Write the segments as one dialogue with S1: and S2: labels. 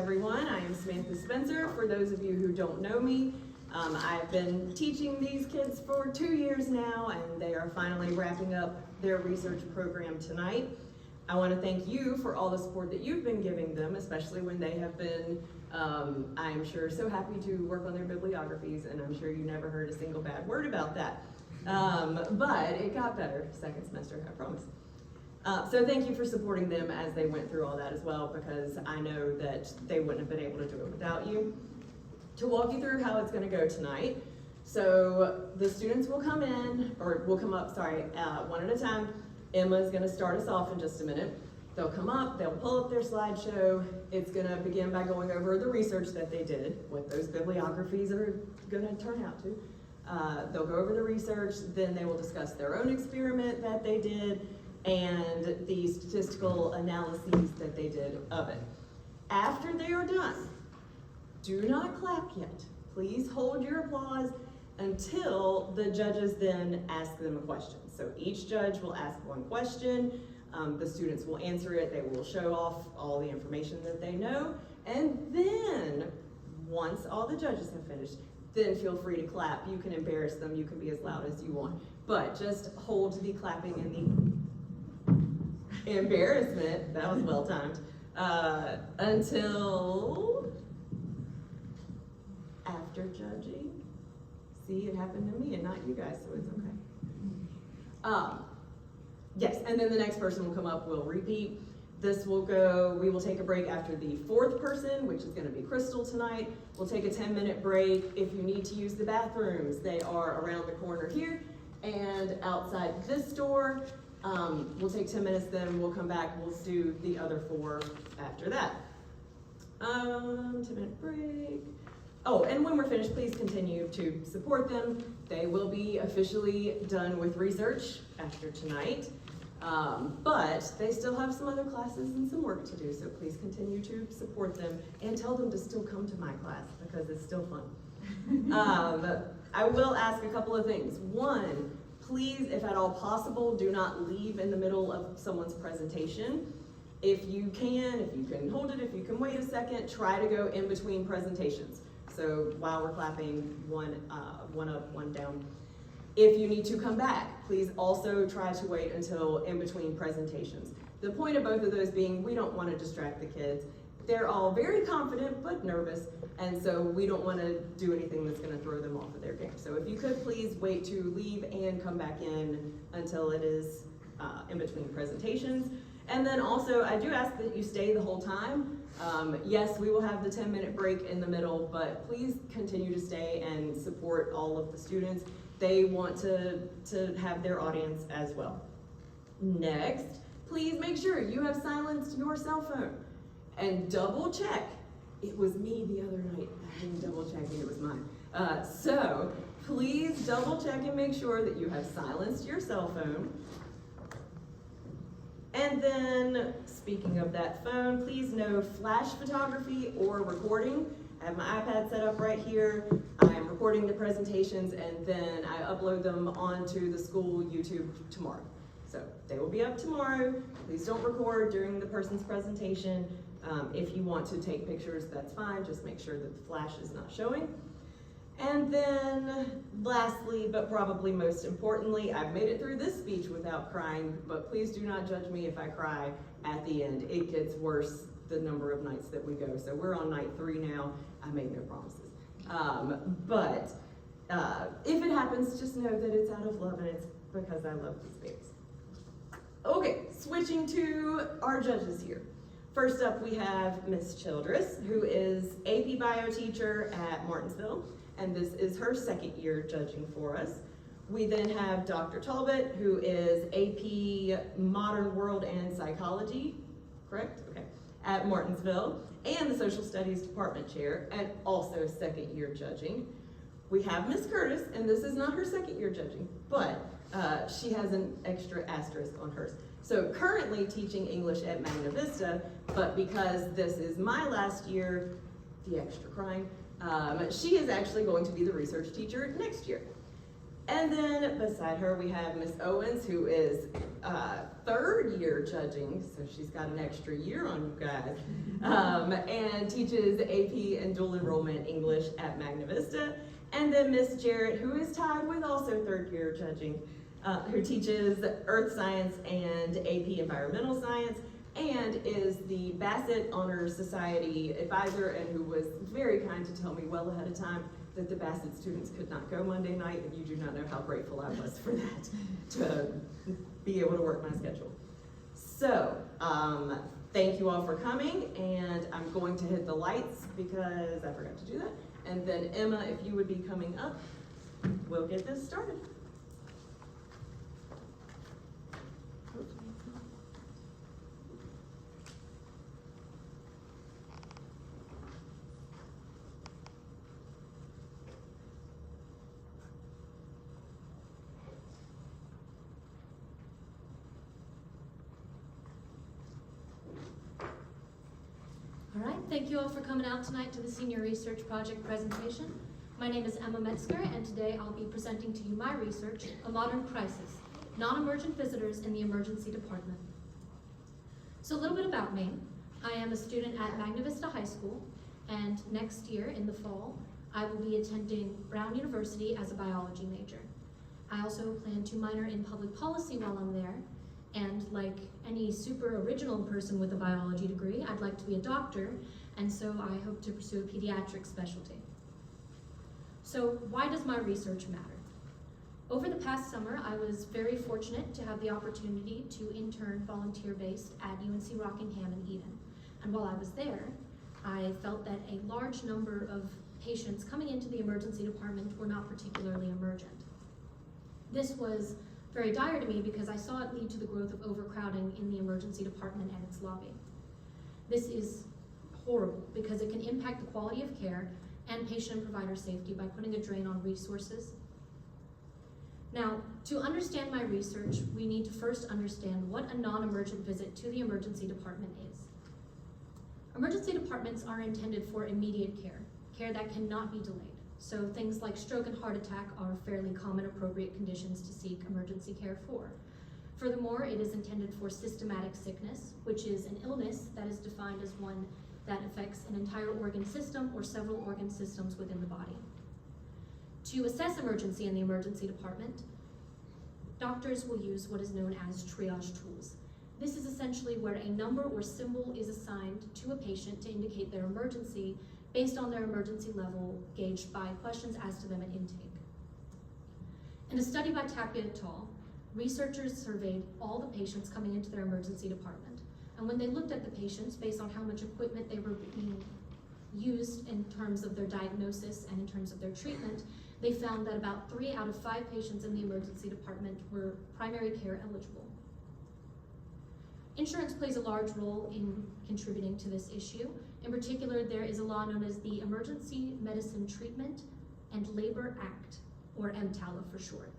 S1: Everyone, I am Samantha Spencer. For those of you who don't know me, I've been teaching these kids for 2 years now, and they are finally wrapping up their research program tonight. I want to thank you for all the support that you've been giving them, especially when they have been, I'm sure, so happy to work on their bibliographies, and I'm sure you never heard a single bad word about that. But it got better second semester, I promise. So thank you for supporting them as they went through all that as well, because I know that they wouldn't have been able to do it without you. To walk you through how it's going to go tonight, so the students will come in, or will come up, sorry, one at a time. Emma is going to start us off in just a minute. They'll come up, they'll pull up their slideshow. It's going to begin by going over the research that they did, what those bibliographies are going to turn out to. They'll go over the research, then they will discuss their own experiment that they did, and the statistical analyses that they did of it. After they are done, do not clap yet. Please hold your applause until the judges then ask them a question. So each judge will ask one question, the students will answer it, they will show off all the information that they know, and then, once all the judges have finished, then feel free to clap. You can embarrass them, you can be as loud as you want, but just hold the clapping and the embarrassment, that was well timed, until after judging. See, it happened to me and not you guys, so it's okay. Yes, and then the next person will come up, we'll repeat. This will go, we will take a break after the fourth person, which is gonna be Crystal tonight. We'll take a 10-minute break. If you need to use the bathrooms, they are around the corner here and outside this door. We'll take 10 minutes, then we'll come back, we'll do the other 4 after that. 10-minute break. Oh, and when we're finished, please continue to support them. They will be officially done with research after tonight, but they still have some other classes and some work to do, so please continue to support them and tell them to still come to my class because it's still fun. I will ask a couple of things. One, please, if at all possible, do not leave in the middle of someone's presentation. If you can hold it, if you can wait a second, try to go in between presentations. So while we're clapping, one up, one down. If you need to come back, please also try to wait until in between presentations. The point of both of those being, we don't want to distract the kids. They're all very confident but nervous, and so we don't want to do anything that's going to throw them off of their game. So if you could please wait to leave and come back in until it is in between presentations. And then also, I do ask that you stay the whole time. Yes, we will have the 10-minute break in the middle, but please continue to stay and support all of the students. They want to have their audience as well. Next, please make sure you have silenced your cell phone and double check. It was me the other night. I didn't double check and it was mine. So please double check and make sure that you have silenced your cell phone. And then, speaking of that phone, please no flash photography or recording. I have my iPad set up right here. I'm recording the presentations and then I upload them onto the school YouTube tomorrow. So they will be up tomorrow. Please don't record during the person's presentation. If you want to take pictures, that's fine. Just make sure that the flash is not showing. And then lastly, but probably most importantly, I've made it through this speech without crying, but please do not judge me if I cry at the end. It gets worse the number of nights that we go. So we're on night 3 now. I made no promises. But if it happens, just know that it's out of love and it's because I love these babies. Okay, switching to our judges here. First up, we have Miss Childress, who is AP Bio teacher at Martinsville, and this is her 2nd year judging for us. We then have Dr. Talbot, who is AP Modern World and Psychology, correct? Okay, at Martinsville, and the Social Studies Department Chair, and also 2nd year judging. We have Miss Curtis, and this is not her 2nd year judging, but she has an extra asterisk on hers. So currently teaching English at Magna Vista, but because this is my last year, the extra crying, she is actually going to be the research teacher next year. And then beside her, we have Miss Owens, who is third year judging, so she's got an extra year on you guys, and teaches AP and dual enrollment English at Magna Vista. And then Miss Jarrett, who is tied with also third year judging, who teaches Earth Science and AP Environmental Science, and is the Bassett Honor Society advisor, and who was very kind to tell me well ahead of time that the Bassett students could not go Monday night, and you do not know how grateful I was for that, to be able to work my schedule. So, thank you all for coming, and I'm going to hit the lights because I forgot to do that. And then Emma, if you would be coming up, we'll get this started.
S2: All right, thank you all for coming out tonight to the Senior Research Project presentation. My name is Emma Metzger, and today I'll be presenting to you my research, A Modern Crisis, Non-Emergent Visitors in the Emergency Department. So a little bit about me. I am a student at Magna Vista High School, and next year in the fall, I will be attending Brown University as a biology major. I also plan to minor in public policy while I'm there, and like any super original person with a biology degree, I'd like to be a doctor, and so I hope to pursue a pediatric specialty. So why does my research matter? Over the past summer, I was very fortunate to have the opportunity to intern volunteer-based at UNC Rockingham in Eden. And while I was there, I felt that a large number of patients coming into the emergency department were not particularly emergent. This was very dire to me because I saw it lead to the growth of overcrowding in the emergency department and its lobby. This is horrible because it can impact the quality of care and patient and provider safety by putting a drain on resources. Now, to understand my research, we need to first understand what a non-emergent visit to the emergency department is. Emergency departments are intended for immediate care, care that cannot be delayed. So things like stroke and heart attack are fairly common appropriate conditions to seek emergency care for. Furthermore, it is intended for systematic sickness, which is an illness that is defined as one that affects an entire organ system or several organ systems within the body. To assess emergency in the emergency department, doctors will use what is known as triage tools. This is essentially where a number or symbol is assigned to a patient to indicate their emergency based on their emergency level gauged by questions asked to them at intake. In a study by Tapia et al., researchers surveyed all the patients coming into their emergency department. And when they looked at the patients based on how much equipment they were being used in terms of their diagnosis and in terms of their treatment, they found that about 3 out of 5 patients in the emergency department were primary care eligible. Insurance plays a large role in contributing to this issue. In particular, there is a law known as the Emergency Medicine Treatment and Labor Act, or EMTALA for short.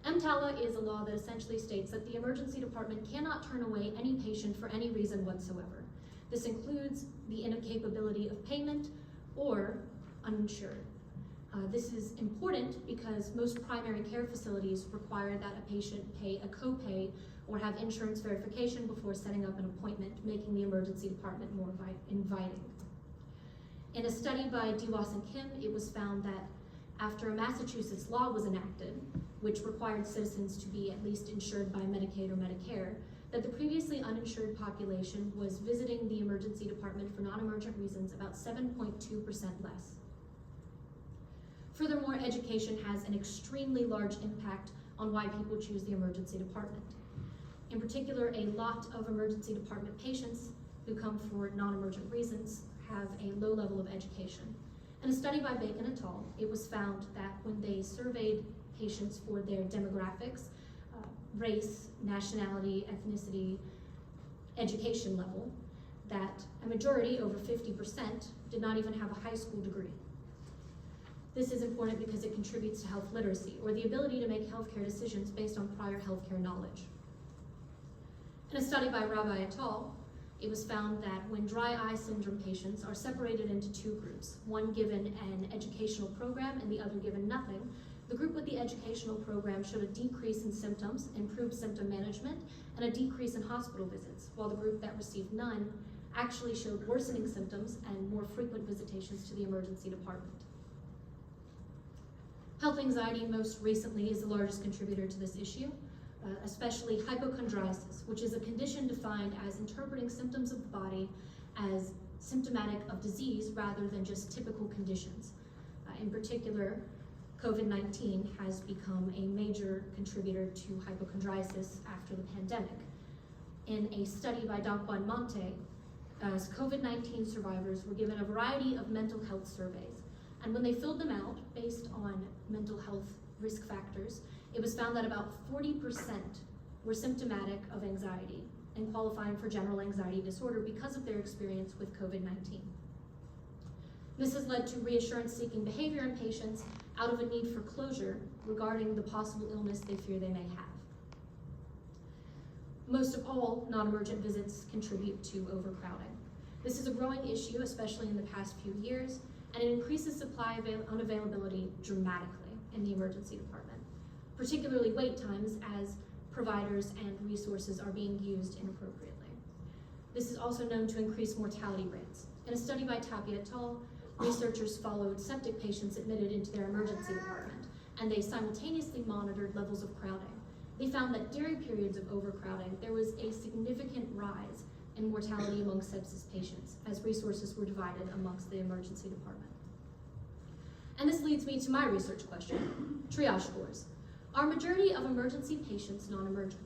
S2: EMTALA is a law that essentially states that the emergency department cannot turn away any patient for any reason whatsoever. This includes the incapability of payment or uninsured. This is important because most primary care facilities require that a patient pay a copay or have insurance verification before setting up an appointment, making the emergency department more inviting. In a study by Dewas and Kim, it was found that after a Massachusetts law was enacted, which required citizens to be at least insured by Medicaid or Medicare, that the previously uninsured population was visiting the emergency department for non-emergent reasons about 7.2% less. Furthermore, education has an extremely large impact on why people choose the emergency department. In particular, a lot of emergency department patients who come for non-emergent reasons have a low level of education. In a study by Bacon et al., it was found that when they surveyed patients for their demographics, race, nationality, ethnicity, education level, that a majority, over 50%, did not even have a high school degree. This is important because it contributes to health literacy, or the ability to make healthcare decisions based on prior healthcare knowledge. In a study by Rabbi et al., it was found that when dry eye syndrome patients are separated into 2 groups, one given an educational program and the other given nothing, The group with the educational program showed a decrease in symptoms, improved symptom management, and a decrease in hospital visits, while the group that received none actually showed worsening symptoms and more frequent visitations to the emergency department. Health anxiety most recently is the largest contributor to this issue, especially hypochondriasis, which is a condition defined as interpreting symptoms of the body as symptomatic of disease rather than just typical conditions. In particular, COVID-19 has become a major contributor to hypochondriasis after the pandemic. In a study by Daquan Monte, COVID-19 survivors were given a variety of mental health surveys, and when they filled them out based on mental health risk factors, it was found that about 40% were symptomatic of anxiety and qualifying for general anxiety disorder because of their experience with COVID-19. This has led to reassurance-seeking behavior in patients out of a need for closure regarding the possible illness they fear they may have. Most of all, non-emergent visits contribute to overcrowding. This is a growing issue, especially in the past few years, and it increases supply unavailability dramatically in the emergency department, particularly wait times as providers and resources are being used inappropriately. This is also known to increase mortality rates. In a study by Tapia et al., researchers followed septic patients admitted into their emergency department, and they simultaneously monitored levels of crowding. They found that during periods of overcrowding, there was a significant rise in mortality among sepsis patients as resources were divided amongst the emergency department. And this leads me to my research question, triage scores. Are majority of emergency patients non-emergent?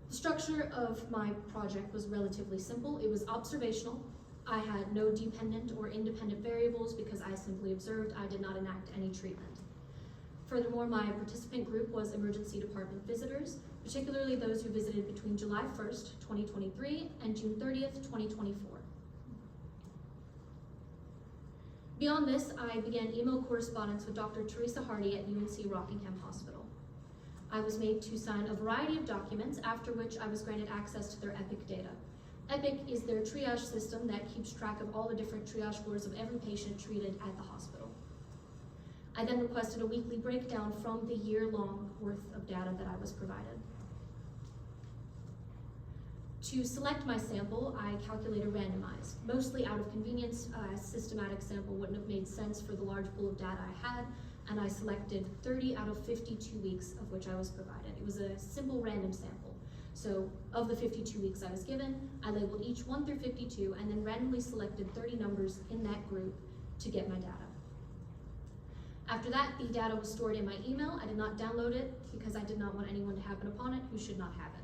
S2: The structure of my project was relatively simple. It was observational. I had no dependent or independent variables because I simply observed. I did not enact any treatment. Furthermore, my participant group was emergency department visitors, particularly those who visited between July 1st, 2023 and June 30th, 2024. Beyond this, I began email correspondence with Dr. Teresa Hardy at UNC Rockingham Hospital. I was made to sign a variety of documents, after which I was granted access to their EPIC data. EPIC is their triage system that keeps track of all the different triage scores of every patient treated at the hospital. I then requested a weekly breakdown from the year-long worth of data that I was provided. To select my sample, I calculated randomized, mostly out of convenience. A systematic sample wouldn't have made sense for the large pool of data I had, and I selected 30 out of 52 weeks of which I was provided. It was a simple random sample. So of the 52 weeks I was given, I labeled each 1 through 52 and then randomly selected 30 numbers in that group to get my data. After that, the data was stored in my email. I did not download it because I did not want anyone to happen upon it who should not have it.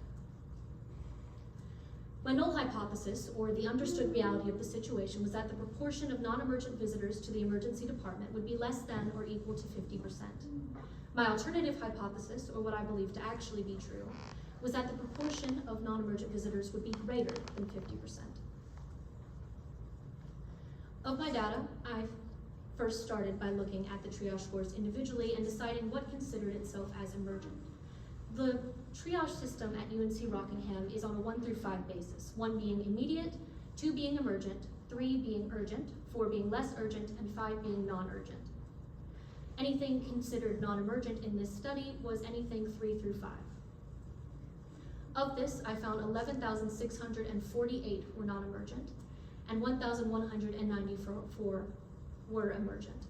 S2: My null hypothesis, or the understood reality of the situation, was that the proportion of non-emergent visitors to the emergency department would be less than or equal to 50%. My alternative hypothesis, or what I believe to actually be true, was that the proportion of non-emergent visitors would be greater than 50%. Of my data, I first started by looking at the triage scores individually and deciding what considered itself as emergent. The triage system at UNC Rockingham is on a 1 through 5 basis, 1 being immediate, 2 being emergent, 3 being urgent, 4 being less urgent, and 5 being non-urgent. Anything considered non-emergent in this study was anything 3 through 5. Of this, I found 11,648 were non-emergent, and 1,194 were emergent,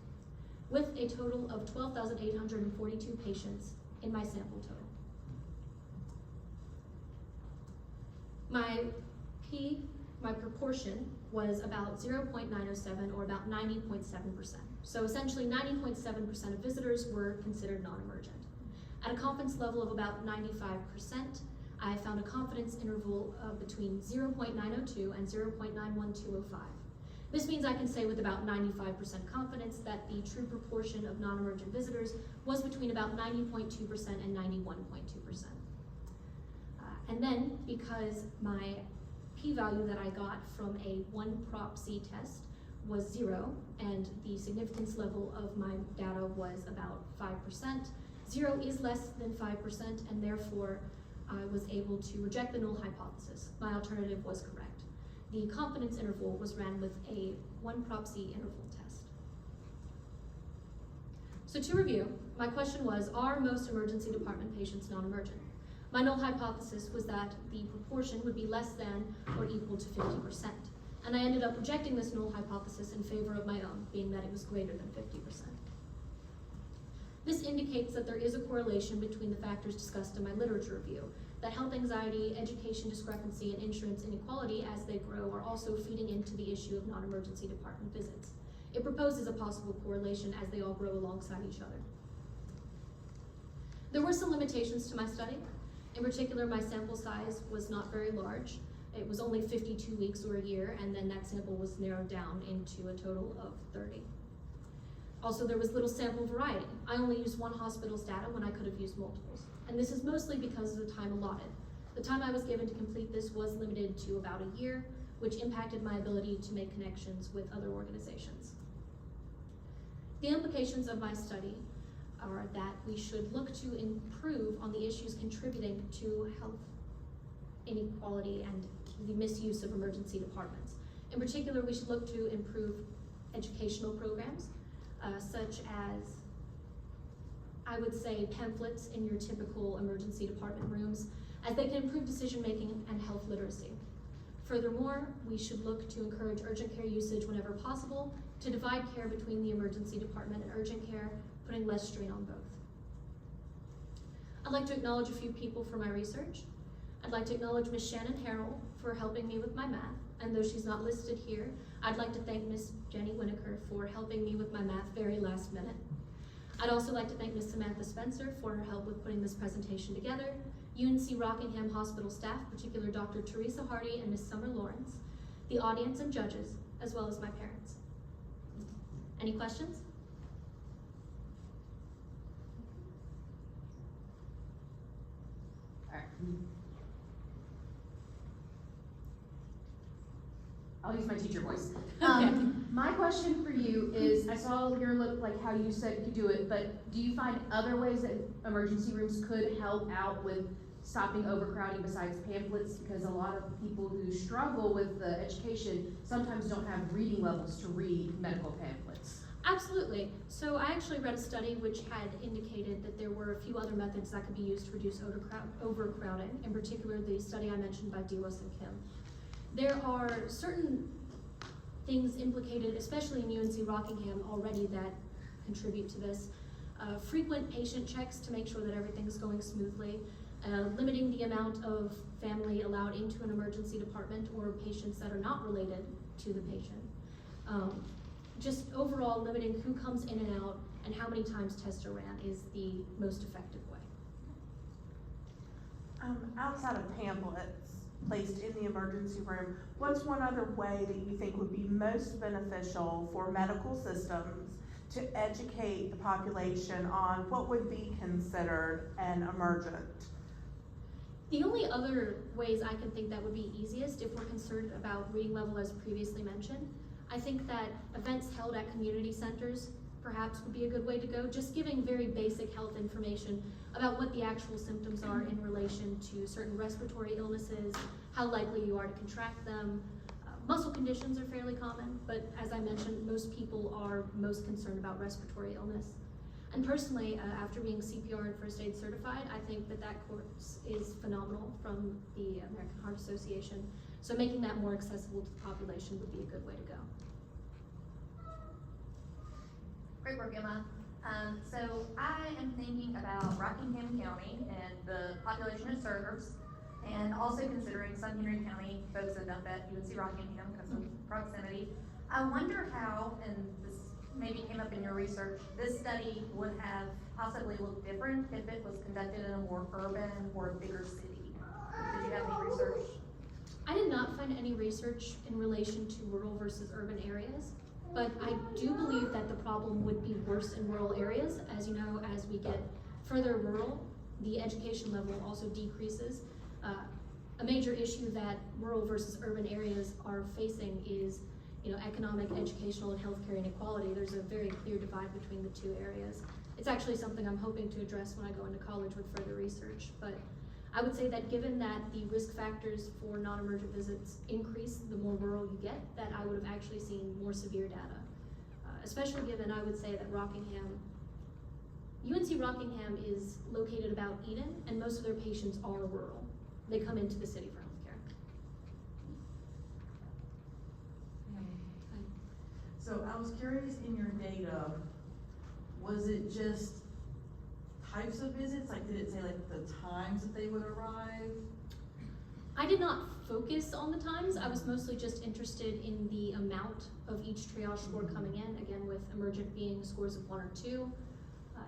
S2: with a total of 12,842 patients in my sample total. My proportion was about 0.907, or about 90.7%. So essentially 90.7% of visitors were considered non-emergent. At a confidence level of about 95%, I found a confidence interval between 0.902 and 0.91205. This means I can say with about 95% confidence that the true proportion of non-emergent visitors was between about 90.2% and 91.2%. And then, because my p-value that I got from a 1-prop-C test was 0, and the significance level of my data was about 5%, 0 is less than 5%, and therefore I was able to reject the null hypothesis. My alternative was correct. The confidence interval was ran with a 1-prop-C interval test. So to review, my question was, are most emergency department patients non-emergent? My null hypothesis was that the proportion would be less than or equal to 50%. And I ended up rejecting this null hypothesis in favor of my own, being that it was greater than 50%. This indicates that there is a correlation between the factors discussed in my literature review, that health anxiety, education discrepancy, and insurance inequality as they grow are also feeding into the issue of non-emergency department visits. It proposes a possible correlation as they all grow alongside each other. There were some limitations to my study. In particular, my sample size was not very large. It was only 52 weeks or a year, and then that sample was narrowed down into a total of 30. Also, there was little sample variety. I only used one hospital's data when I could have used multiples. And this is mostly because of the time allotted. The time I was given to complete this was limited to about a year, which impacted my ability to make connections with other organizations. The implications of my study are that we should look to improve on the issues contributing to health inequality and the misuse of emergency departments. In particular, we should look to improve educational programs, such as, I would say, pamphlets in your typical emergency department rooms, as they can improve decision-making and health literacy. Furthermore, we should look to encourage urgent care usage whenever possible, to divide care between the emergency department and urgent care, putting less strain on both. I'd like to acknowledge a few people for my research. I'd like to acknowledge Ms. Shannon Harrell for helping me with my math, and though she's not listed here, I'd like to thank Ms. Jenny Winokur for helping me with my math very last minute. I'd also like to thank Ms. Samantha Spencer for her help with putting this presentation together, UNC Rockingham Hospital staff, particularly Dr. Teresa Hardy and Ms. Summer Lawrence, the audience and judges, as well as my parents. Any questions?
S3: All right. I'll use my teacher voice. My question for you is, I saw your look, like how you said you could do it, but do you find other ways that emergency rooms could help out with stopping overcrowding besides pamphlets? Because a lot of people who struggle with the education sometimes don't have reading levels to read medical pamphlets.
S2: Absolutely. So I actually read a study which had indicated that there were a few other methods that could be used to reduce overcrowding, in particular the study I mentioned by Dewas and Kim. There are certain things implicated, especially in UNC Rockingham already, that contribute to this. Frequent patient checks to make sure that everything's going smoothly, limiting the amount of family allowed into an emergency department or patients that are not related to the patient. Just overall limiting who comes in and out and how many times tests are ran is the most effective way.
S4: Outside of pamphlets placed in the emergency room, what's one other way that you think would be most beneficial for medical systems to educate the population on what would be considered an emergent?
S2: The only other ways I can think that would be easiest, if we're concerned about reading level as previously mentioned, I think that events held at community centers perhaps would be a good way to go, just giving very basic health information about what the actual symptoms are in relation to certain respiratory illnesses, how likely you are to contract them. Muscle conditions are fairly common, but as I mentioned, most people are most concerned about respiratory illness. And personally, after being CPR and first aid certified, I think that that course is phenomenal from the American Heart Association. So making that more accessible to the population would be a good way to go.
S5: Great work, Emma. So I am thinking about Rockingham County and the population it serves, and also considering some Henry County folks end up at UNC Rockingham because of proximity. I wonder how, and this maybe came up in your research, this study would have possibly looked different if it was conducted in a more urban or a bigger city. Did you have any research?
S2: I did not find any research in relation to rural versus urban areas, but I do believe that the problem would be worse in rural areas. As you know, as we get further rural, the education level also decreases. A major issue that rural versus urban areas are facing is, economic, educational, and healthcare inequality. There's a very clear divide between the two areas. It's actually something I'm hoping to address when I go into college with further research, but I would say that given that the risk factors for non-emergent visits increase the more rural you get, that I would have actually seen more severe data. Especially given, I would say that Rockingham UNC Rockingham is located about Eden, and most of their patients are rural. They come into the city for healthcare.
S6: So I was curious, in your data, was it just types of visits? Like, did it say like the times that they would arrive?
S2: I did not focus on the times. I was mostly just interested in the amount of each triage score coming in, again with emergent being scores of 1 or 2.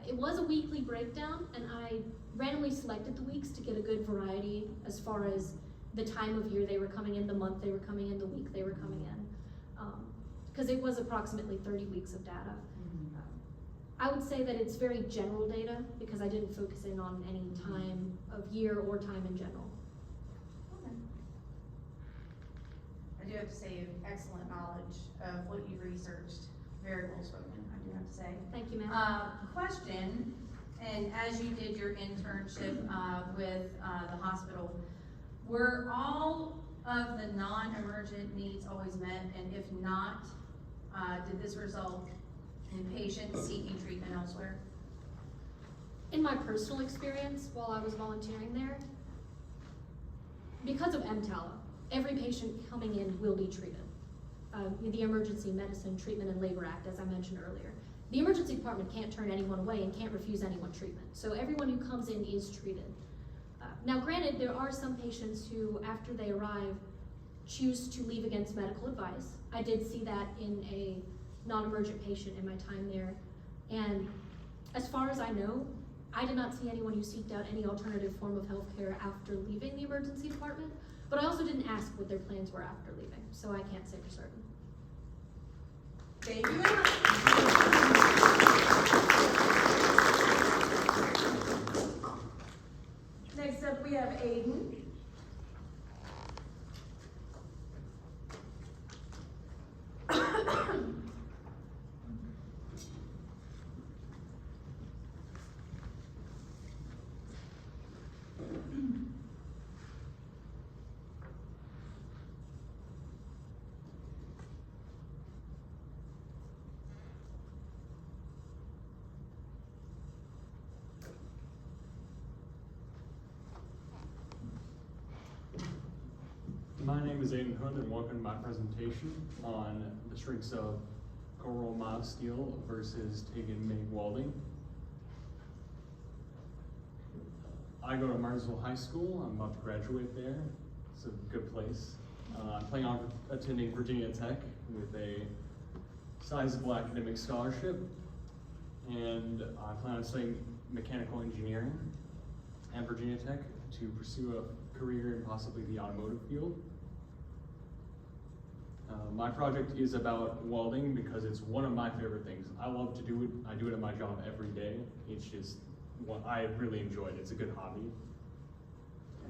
S2: It was a weekly breakdown, and I randomly selected the weeks to get a good variety as far as the time of year they were coming in, the month they were coming in, the week they were coming in. Because it was approximately 30 weeks of data. I would say that it's very general data because I didn't focus in on any time of year or time in general.
S7: I do have to say, you have excellent knowledge of what you researched. Very well spoken, I do have to say.
S2: Thank you, ma'am.
S7: Question, and as you did your internship with the hospital, were all of the non-emergent needs always met? And if not, did this result in patients seeking treatment elsewhere?
S2: In my personal experience while I was volunteering there, because of MTALA, every patient coming in will be treated. The Emergency Medicine Treatment and Labor Act, as I mentioned earlier. The emergency department can't turn anyone away and can't refuse anyone treatment. So everyone who comes in is treated. Now granted, there are some patients who, after they arrive, choose to leave against medical advice. I did see that in a non-emergent patient in my time there. And as far as I know, I did not see anyone who sought out any alternative form of healthcare after leaving the emergency department, but I also didn't ask what their plans were after leaving, so I can't say for certain.
S6: Thank you very much.
S1: Next up, we have Aiden.
S8: My name is Aiden Hood, and welcome to my presentation on the strengths of cold-rolled mild steel versus TIG and MIG welding. I go to Martinsville High School. I'm about to graduate there. It's a good place. I'm planning on attending Virginia Tech with a sizable academic scholarship, and I plan on studying mechanical engineering at Virginia Tech to pursue a career in possibly the automotive field. My project is about welding because it's one of my favorite things. I love to do it. I do it at my job every day. It's just what I really enjoy it. It's a good hobby.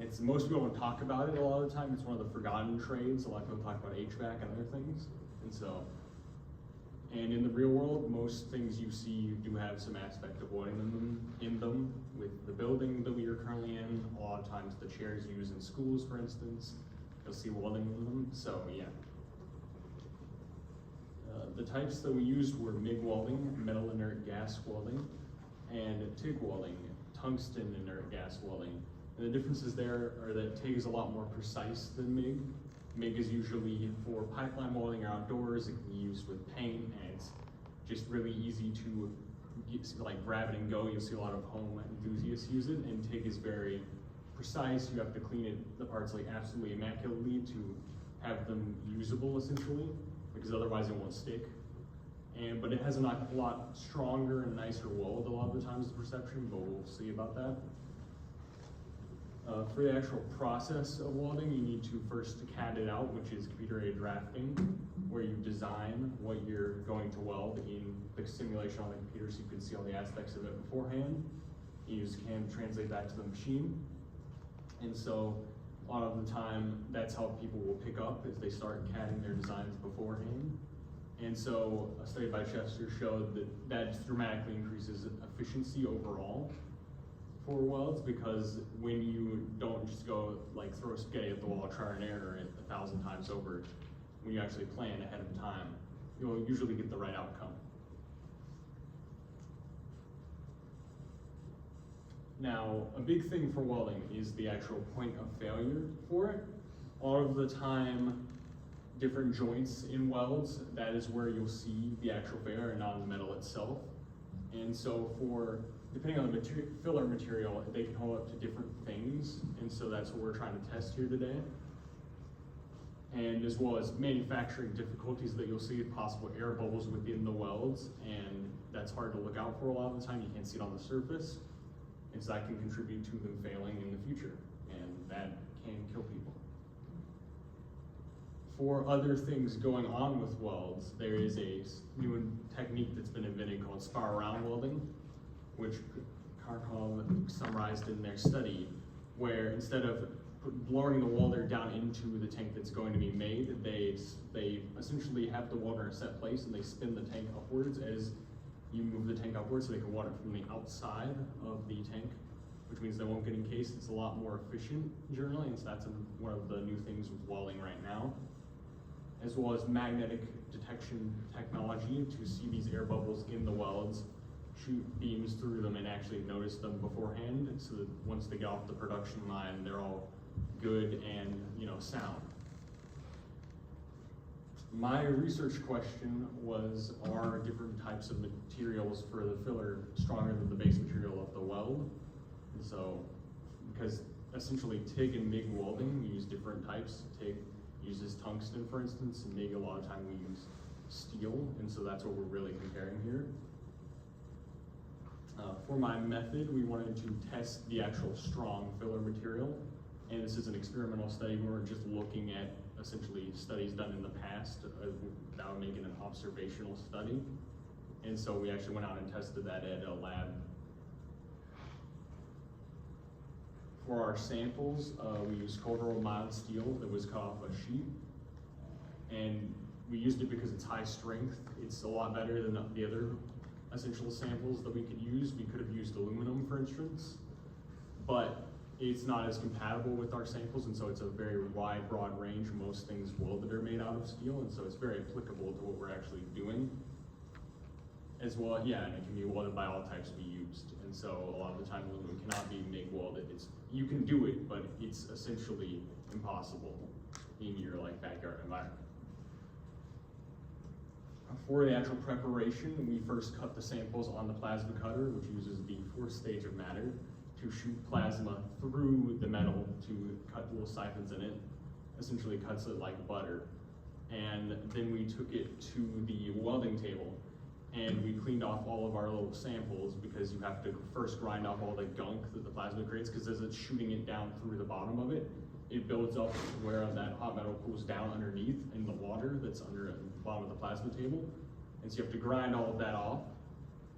S8: It's most people don't talk about it a lot of the time. It's one of the forgotten trades. A lot of people talk about HVAC and other things. And in the real world, most things you see do have some aspect of welding in them. With the building that we are currently in, a lot of times the chairs used in schools, for instance, you'll see welding in them. So yeah. The types that we used were MIG welding, metal inert gas welding, and TIG welding, tungsten inert gas welding. And the differences there are that TIG is a lot more precise than MIG. MIG is usually for pipeline welding or outdoors. It can be used with paint, and it's just really easy to like grab it and go. You'll see a lot of home enthusiasts use it, and TIG is very precise. You have to clean the parts like absolutely immaculately to have them usable essentially, because otherwise it won't stick. But it has a lot stronger and nicer weld a lot of the times, the perception, but we'll see about that. For the actual process of welding, you need to first CAD it out, which is computer-aided drafting, where you design what you're going to weld in the simulation on the computer so you can see all the aspects of it beforehand. You use CAM to translate that to the machine. And so a lot of the time, that's how people will pick up, is they start CADing their designs beforehand. And so a study by Chester showed that dramatically increases efficiency overall for welds, because when you don't just go like throw spaghetti at the wall, try and error it 1,000 times over, when you actually plan ahead of time, you'll usually get the right outcome. Now, a big thing for welding is the actual point of failure for it. All of the time, different joints in welds, that is where you'll see the actual failure and not on the metal itself. And so depending on the filler material, they can hold up to different things. And so that's what we're trying to test here today. And as well as manufacturing difficulties that you'll see, possible air bubbles within the welds. And that's hard to look out for a lot of the time. You can't see it on the surface. And so that can contribute to them failing in the future. And that can kill people. For other things going on with welds, there is a new technique that's been invented called spar-around welding, which Kharkov summarized in their study, where instead of lowering the welder down into the tank that's going to be made, they essentially have the welder in a set place and they spin the tank upwards as you move the tank upwards, so they can weld it from the outside of the tank, which means they won't get encased. It's a lot more efficient generally, and so that's one of the new things with welding right now, as well as magnetic detection technology to see these air bubbles in the welds, shoot beams through them and actually notice them beforehand, so that once they get off the production line, they're all good and sound. My research question was, are different types of materials for the filler stronger than the base material of the weld? And so, because essentially TIG and MIG welding, we use different types. TIG uses tungsten, for instance, and MIG a lot of time we use steel, and so that's what we're really comparing here. For my method, we wanted to test the actual strong filler material, and this is an experimental study. We weren't just looking at essentially studies done in the past without making an observational study, and so we actually went out and tested that at a lab. For our samples, we used cold rolled mild steel that was cut off a sheet, and we used it because it's high strength. It's a lot better than the other essential samples that we could use. We could have used aluminum, for instance, but it's not as compatible with our samples, and so it's a very wide, broad range. Most things welded are made out of steel, and so it's very applicable to what we're actually doing. As well, yeah, and it can be welded by all types we used, and so a lot of the time aluminum cannot be MIG welded. You can do it, but it's essentially impossible in your backyard environment. For the actual preparation, we first cut the samples on the plasma cutter, which uses the fourth stage of matter to shoot plasma through the metal to cut little siphons in it, essentially cuts it like butter. And then we took it to the welding table and we cleaned off all of our little samples, because you have to first grind off all the gunk that the plasma creates, because as it's shooting it down through the bottom of it, it builds up where that hot metal cools down underneath in the water that's under the bottom of the plasma table. And so you have to grind all of that off.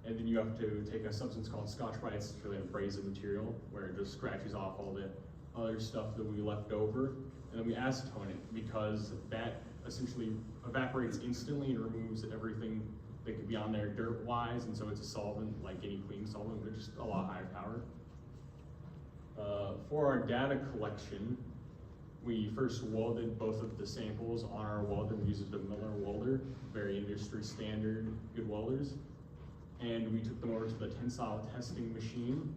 S8: And then you have to take a substance called Scotch-Brite. It's really an abrasive material where it just scratches off all the other stuff that we left over. And then we acetone it, because that essentially evaporates instantly and removes everything that could be on there dirt-wise. And so it's a solvent like any clean solvent, but just a lot higher power. For our data collection, we first welded both of the samples on our welder. We used a Miller welder, very industry standard, good welders. And we took them over to the tensile testing machine,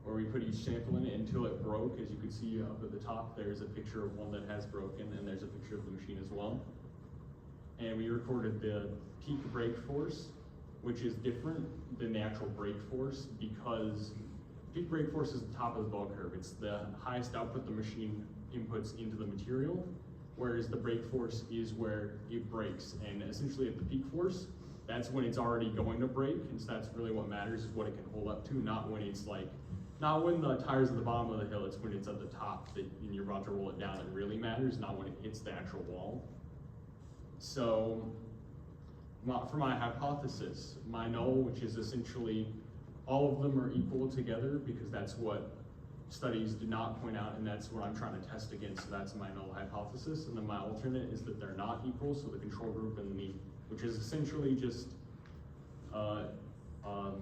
S8: where we put each sample in it until it broke. As you can see up at the top, there's a picture of one that has broken, and there's a picture of the machine as well. And we recorded the peak brake force, which is different than the actual brake force, because peak brake force is the top of the bell curve. It's the highest output the machine inputs into the material, whereas the brake force is where it breaks. And essentially at the peak force, that's when it's already going to break, and so that's really what matters, is what it can hold up to, not when it's not when the tire's at the bottom of the hill. It's when it's at the top that and you're about to roll it down that really matters, not when it hits the actual wall. So for my hypothesis, my null, which is essentially all of them are equal together, because that's what studies did not point out, and that's what I'm trying to test against. So that's my null hypothesis. And then my alternate is that they're not equal, so the control group and the, which is essentially just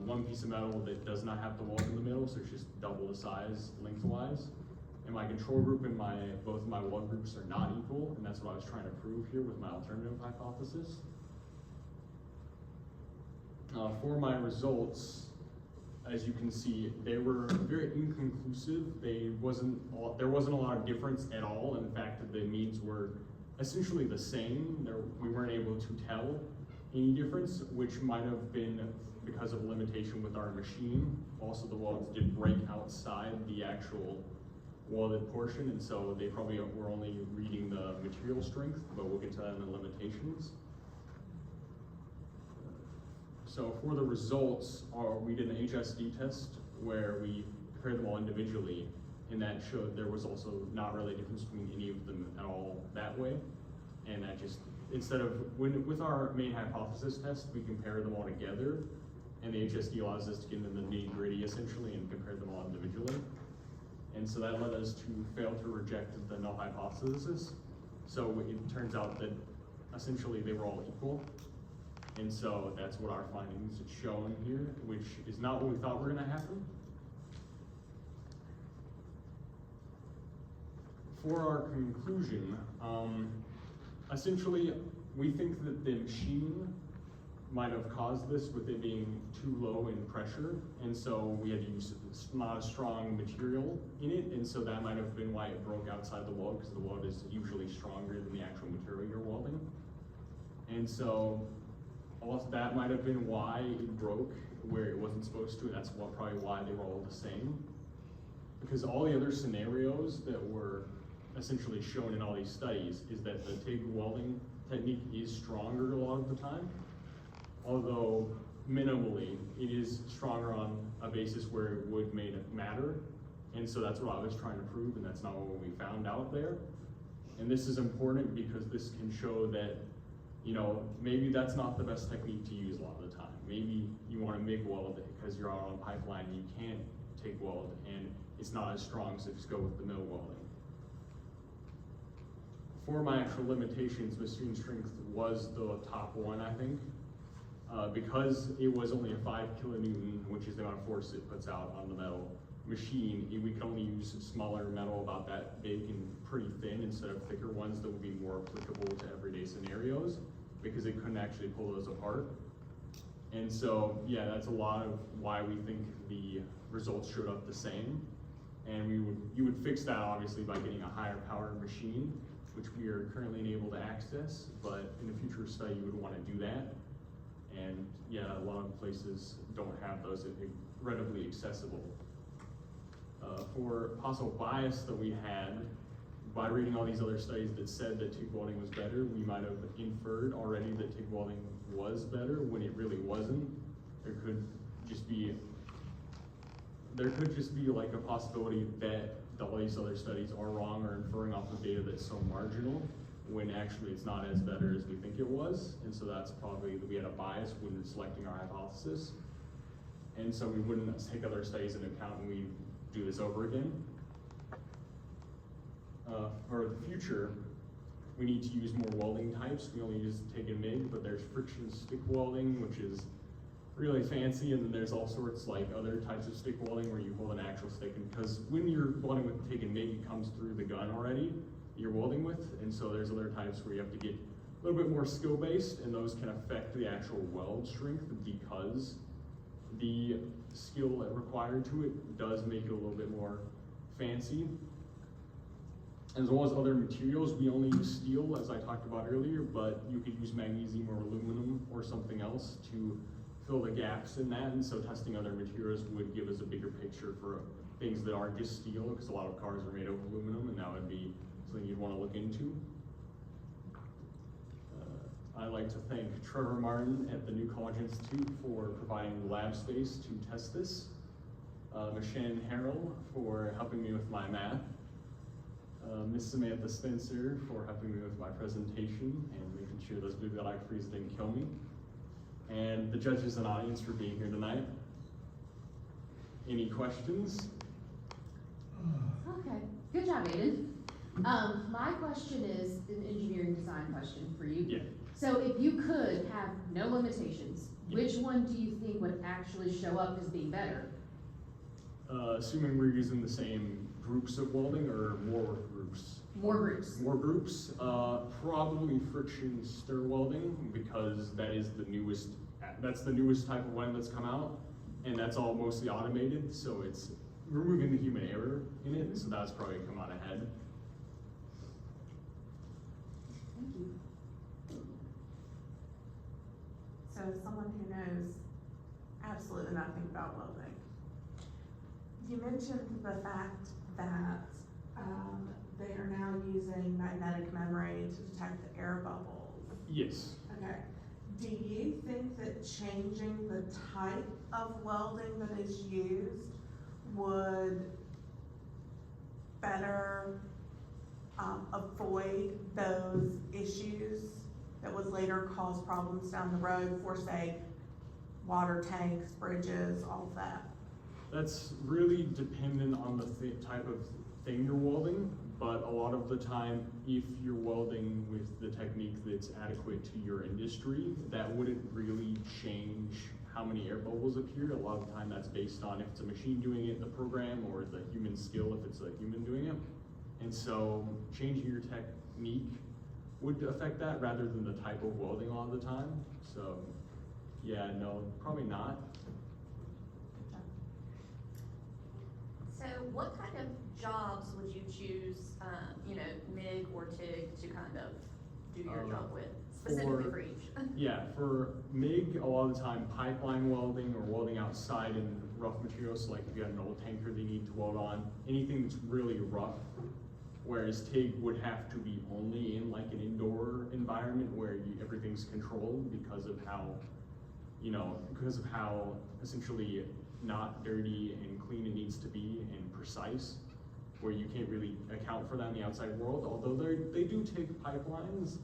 S8: one piece of metal that does not have the weld in the middle, so it's just double the size lengthwise. And my control group and both of my weld groups are not equal, and that's what I was trying to prove here with my alternative hypothesis. For my results, as you can see, they were very inconclusive. There wasn't a lot of difference at all. In fact, the means were essentially the same. We weren't able to tell any difference, which might have been because of limitation with our machine. Also, the welds did break outside the actual welded portion, and so they probably were only reading the material strength, but we'll get to that in the limitations. So for the results, we did an HSD test where we compared them all individually, and that showed there was also not really a difference between any of them at all that way. And that just, instead of, with our main hypothesis test, we compare them all together, and the HSD allows us to get into the nitty-gritty essentially and compare them all individually. And so that led us to fail to reject the null hypothesis. So it turns out that essentially they were all equal. And so that's what our findings are shown here, which is not what we thought were gonna happen. For our conclusion, essentially, we think that the machine might have caused this with it being too low in pressure, and so we had to use not a strong material in it, and so that might have been why it broke outside the weld, because the weld is usually stronger than the actual material you're welding. And so that might have been why it broke where it wasn't supposed to, and that's probably why they were all the same. Because all the other scenarios that were essentially shown in all these studies is that the TIG welding technique is stronger a lot of the time, although minimally it is stronger on a basis where it would matter. And so that's what I was trying to prove, and that's not what we found out there. And this is important because this can show that, you know, maybe that's not the best technique to use a lot of the time. Maybe you want to MIG weld it because you're out on a pipeline and you can't TIG weld and it's not as strong, so just go with the mill welding. For my actual limitations, machine strength was the top one, I think. Because it was only a 5 kilonewton, which is the amount of force it puts out on the metal machine, we could only use smaller metal about that big and pretty thin instead of thicker ones that would be more applicable to everyday scenarios, because it couldn't actually pull those apart. And so, yeah, that's a lot of why we think the results showed up the same. And you would fix that obviously by getting a higher power machine, which we are currently unable to access, but in a future study you would want to do that. And yeah, a lot of places don't have those readily accessible. For possible bias that we had, by reading all these other studies that said that TIG welding was better, we might have inferred already that TIG welding was better when it really wasn't. There could just be like a possibility that all these other studies are wrong or inferring off of data that's so marginal, when actually it's not as better as we think it was. And so that's probably that we had a bias when selecting our hypothesis. And so we wouldn't take other studies into account when we do this over again. For the future, we need to use more welding types. We only use TIG and MIG, but there's friction stick welding, which is really fancy, and then there's all sorts like other types of stick welding where you hold an actual stick, and because when you're welding with TIG and MIG, it comes through the gun already you're welding with, and so there's other types where you have to get a little bit more skill based, and those can affect the actual weld strength because the skill required to it does make it a little bit more fancy. As well as other materials, we only use steel, as I talked about earlier, but you could use magnesium or aluminum or something else to fill the gaps in that, and so testing other materials would give us a bigger picture for things that aren't just steel, because a lot of cars are made of aluminum, and that would be something you'd want to look into. I'd like to thank Trevor Martin at the New College Institute for providing the lab space to test this, Michelle Harrell for helping me with my math, Miss Samantha Spencer for helping me with my presentation and making sure those blue light freeze didn't kill me, and the judges and audience for being here tonight. Any questions?
S3: Okay, good job, Aiden. My question is an engineering design question for you.
S8: Yeah.
S3: So if you could have no limitations,
S8: Yeah.
S3: which one do you think would actually show up as being better?
S8: Assuming we're using the same groups of welding or more groups?
S3: More groups.
S8: More groups, probably friction stir welding, because that is the newest, that's the newest type of welding that's come out. and that's all mostly automated, so it's removing the human error in it, so that's probably come out ahead.
S3: Thank you.
S4: So as someone who knows absolutely nothing about welding, you mentioned the fact that they are now using magnetic memory to detect the air bubbles.
S8: Yes.
S4: Okay. Do you think that changing the type of welding that is used would better avoid those issues that would later cause problems down the road for, say, water tanks, bridges, all of that?
S8: That's really dependent on the type of thing you're welding, but a lot of the time, if you're welding with the technique that's adequate to your industry, that wouldn't really change how many air bubbles appear. A lot of the time that's based on if it's a machine doing it in the program or the human skill if it's a human doing it. And so changing your technique would affect that rather than the type of welding a lot of the time. So yeah, no, probably not.
S5: So what kind of jobs would you choose, MIG or TIG to kind of do your job with, specifically for each?
S8: Yeah, for MIG, a lot of the time pipeline welding or welding outside in rough materials, so like if you have an old tanker they need to weld on, anything that's really rough. Whereas TIG would have to be only in like an indoor environment where everything's controlled because of how essentially not dirty and clean it needs to be and precise, where you can't really account for that in the outside world. Although they do take pipelines,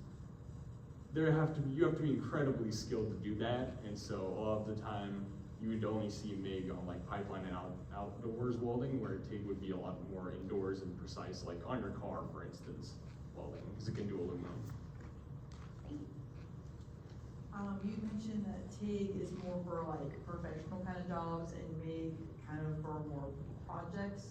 S8: you have to be incredibly skilled to do that, and so a lot of the time you would only see MIG on like pipeline and outdoors welding, where TIG would be a lot more indoors and precise, like on your car, for instance, welding, because it can do aluminum.
S6: You mentioned that TIG is more for like professional kind of jobs and MIG kind of for more projects.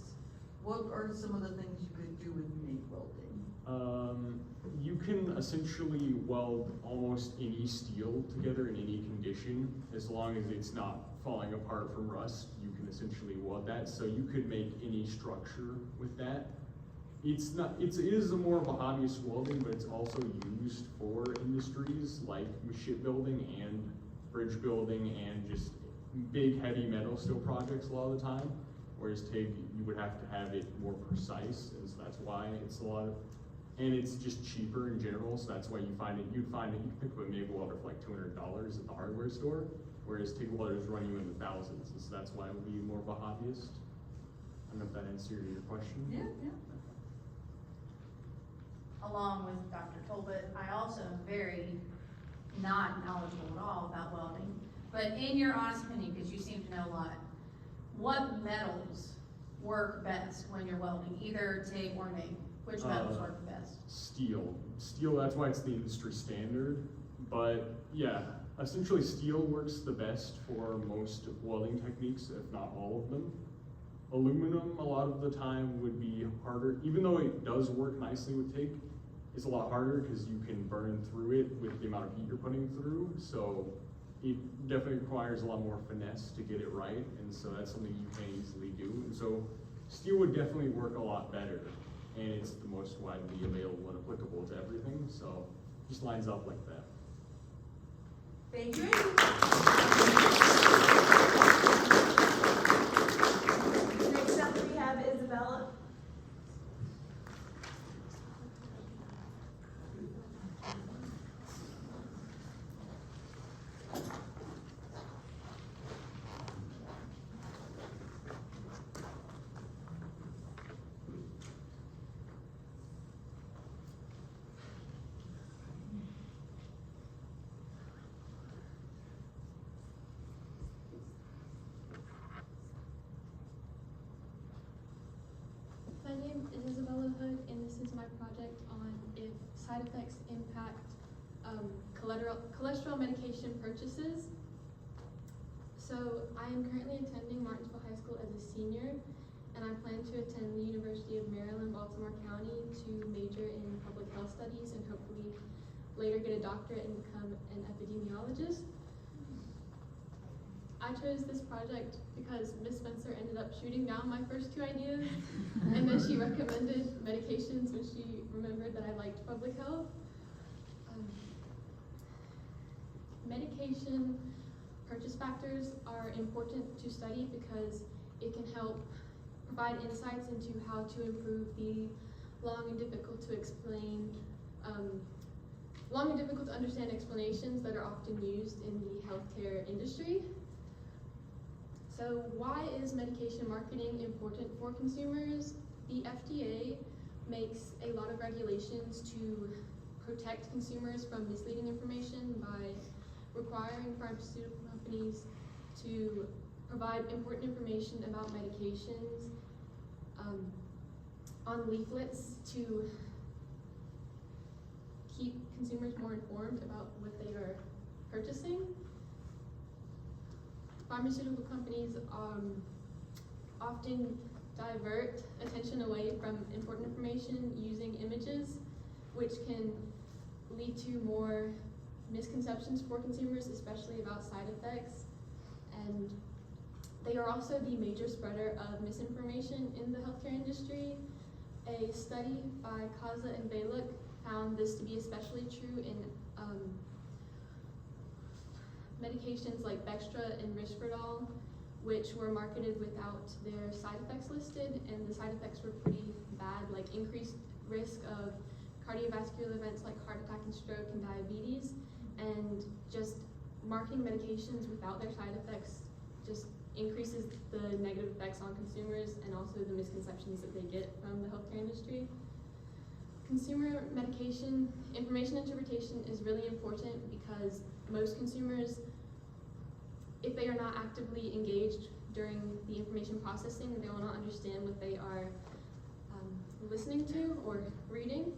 S6: What are some of the things you could do with MIG welding?
S8: You can essentially weld almost any steel together in any condition, as long as it's not falling apart from rust. You can essentially weld that, so you could make any structure with that. It is more of a hobbyist welding, but it's also used for industries like shipbuilding and bridge building and just big heavy metal steel projects a lot of the time. Whereas TIG, you would have to have it more precise, and so that's why it's and it's just cheaper in general, so that's why you'd find it, you can pick up a MIG welder for like $200 at the hardware store, whereas TIG welders run you in the thousands, and so that's why it would be more of a hobbyist. I don't know if that answered your question.
S6: Yeah.
S7: Along with Dr. Tolbert, I also am very not knowledgeable at all about welding, but in your honest opinion, because you seem to know a lot, what metals work best when you're welding, either TIG or MIG? Which metals work best?
S8: Steel, that's why it's the industry standard, but yeah, essentially steel works the best for most welding techniques, if not all of them. Aluminum, a lot of the time, would be harder, even though it does work nicely with TIG. It's a lot harder because you can burn through it with the amount of heat you're putting through, so it definitely requires a lot more finesse to get it right, and so that's something you can't easily do. And so steel would definitely work a lot better, and it's the most widely available and applicable to everything, so it just lines up like that.
S1: Thank you. Next up we have Isabella.
S9: My name is Isabella Hood, and this is my project on if side effects impact cholesterol medication purchases. So I am currently attending Martinsville High School as a senior, and I plan to attend the University of Maryland, Baltimore County to major in public health studies and hopefully later get a doctorate and become an epidemiologist. I chose this project because Miss Spencer ended up shooting down my first two ideas, and then she recommended medications when she remembered that I liked public health. Medication purchase factors are important to study because it can help provide insights into how to improve the long and difficult to explain, long and difficult to understand explanations that are often used in the healthcare industry. So why is medication marketing important for consumers? The FDA makes a lot of regulations to protect consumers from misleading information by requiring pharmaceutical companies to provide important information about medications on leaflets to keep consumers more informed about what they are purchasing. Pharmaceutical companies often divert attention away from important information using images, which can lead to more misconceptions for consumers, especially about side effects. And they are also the major spreader of misinformation in the healthcare industry. A study by Kaza and Balick found this to be especially true in medications like Bextra and Risperdal, which were marketed without their side effects listed, and the side effects were pretty bad, like increased risk of cardiovascular events like heart attack and stroke and diabetes, and just marketing medications without their side effects just increases the negative effects on consumers and also the misconceptions that they get from the healthcare industry. Consumer medication information interpretation is really important because most consumers, if they are not actively engaged during the information processing, they will not understand what they are listening to or reading.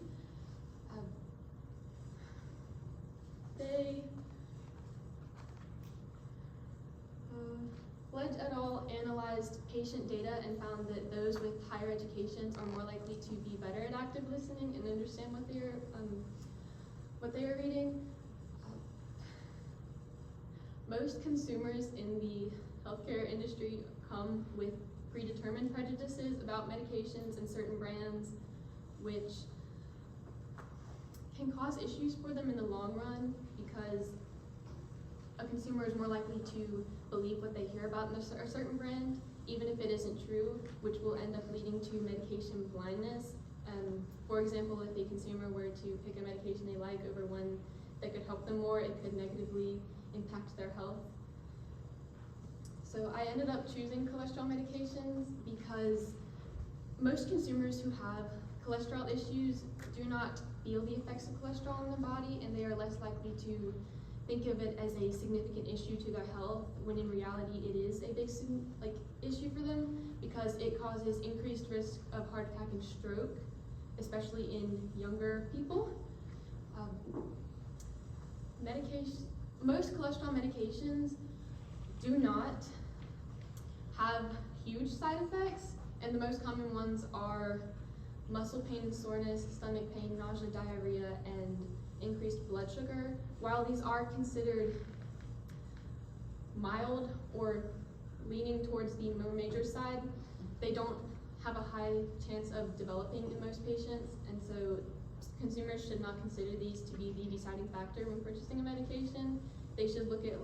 S9: Ledge et al. Analyzed patient data and found that those with higher educations are more likely to be better at active listening and understand what they are reading. Most consumers in the healthcare industry come with predetermined prejudices about medications and certain brands, which can cause issues for them in the long run because a consumer is more likely to believe what they hear about a certain brand, even if it isn't true, which will end up leading to medication blindness. For example, if a consumer were to pick a medication they like over one that could help them more, it could negatively impact their health. So I ended up choosing cholesterol medications because most consumers who have cholesterol issues do not feel the effects of cholesterol in the body, and they are less likely to think of it as a significant issue to their health, when in reality it is a big issue for them because it causes increased risk of heart attack and stroke, especially in younger people. Most cholesterol medications do not have huge side effects, and the most common ones are muscle pain and soreness, stomach pain, nausea, diarrhea, and increased blood sugar. While these are considered mild or leaning towards the more major side, they don't have a high chance of developing in most patients, and so consumers should not consider these to be the deciding factor when purchasing a medication. They should look at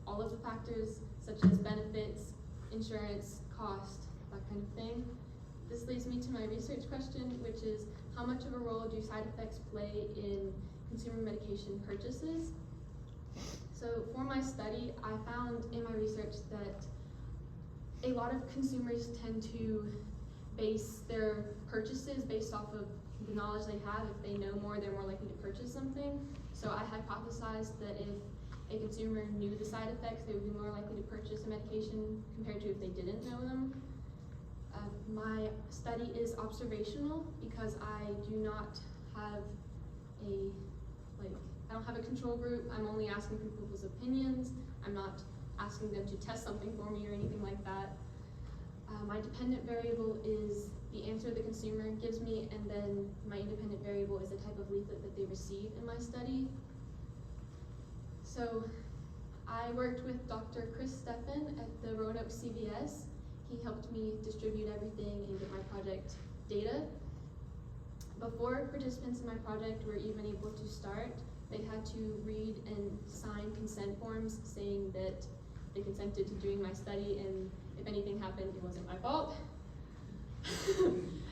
S9: all of the factors such as benefits, insurance, cost, that kind of thing. This leads me to my research question, which is how much of a role do side effects play in consumer medication purchases? So for my study, I found in my research that a lot of consumers tend to base their purchases based off of the knowledge they have. If they know more, they're more likely to purchase something. So I hypothesized that if a consumer knew the side effects, they would be more likely to purchase a medication compared to if they didn't know them. My study is observational because I do not have I don't have a control group. I'm only asking for people's opinions. I'm not asking them to test something for me or anything like that. My dependent variable is the answer the consumer gives me, and then my independent variable is the type of leaflet that they receive in my study. So I worked with Dr. Chris Steffen at the Roanoke CVS. He helped me distribute everything and get my project data. Before participants in my project were even able to start, they had to read and sign consent forms saying that they consented to doing my study, and if anything happened, it wasn't my fault.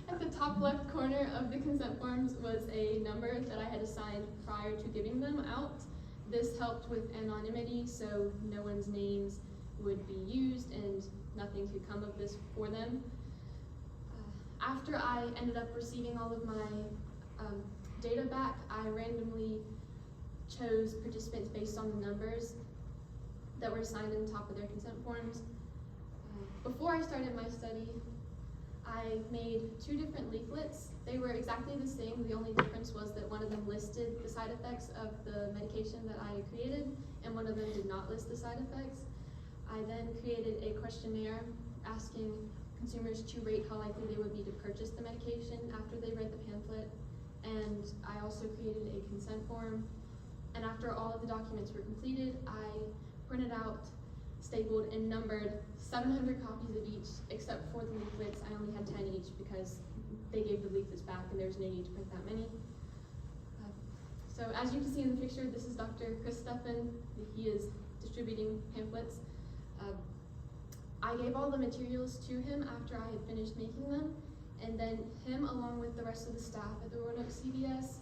S9: At the top left corner of the consent forms was a number that I had assigned prior to giving them out. This helped with anonymity, so no one's names would be used and nothing could come of this for them. After I ended up receiving all of my data back, I randomly chose participants based on the numbers that were assigned on top of their consent forms. Before I started my study, I made 2 different leaflets. They were exactly the same. The only difference was that one of them listed the side effects of the medication that I created, and one of them did not list the side effects. I then created a questionnaire asking consumers to rate how likely they would be to purchase the medication after they read the pamphlet. And I also created a consent form. And after all of the documents were completed, I printed out, stapled, and numbered 700 copies of each, except for the leaflets. I only had 10 each because they gave the leaflets back and there was no need to print that many. So as you can see in the picture, this is Dr. Chris Steffen. He is distributing pamphlets. I gave all the materials to him after I had finished making them, and then him, along with the rest of the staff at the Roanoke CVS,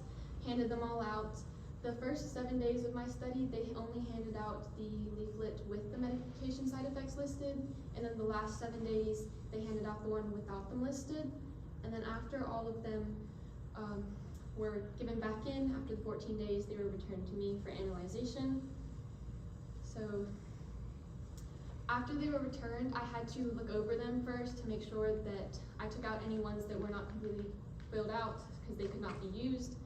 S9: handed them all out. The first 7 days of my study, they only handed out the leaflet with the medication side effects listed, and then the last 7 days, they handed out the one without them listed. And then after all of them were given back in, after the 14 days, they were returned to me for analyzation. So after they were returned, I had to look over them first to make sure that I took out any ones that were not completely filled out because they could not be used.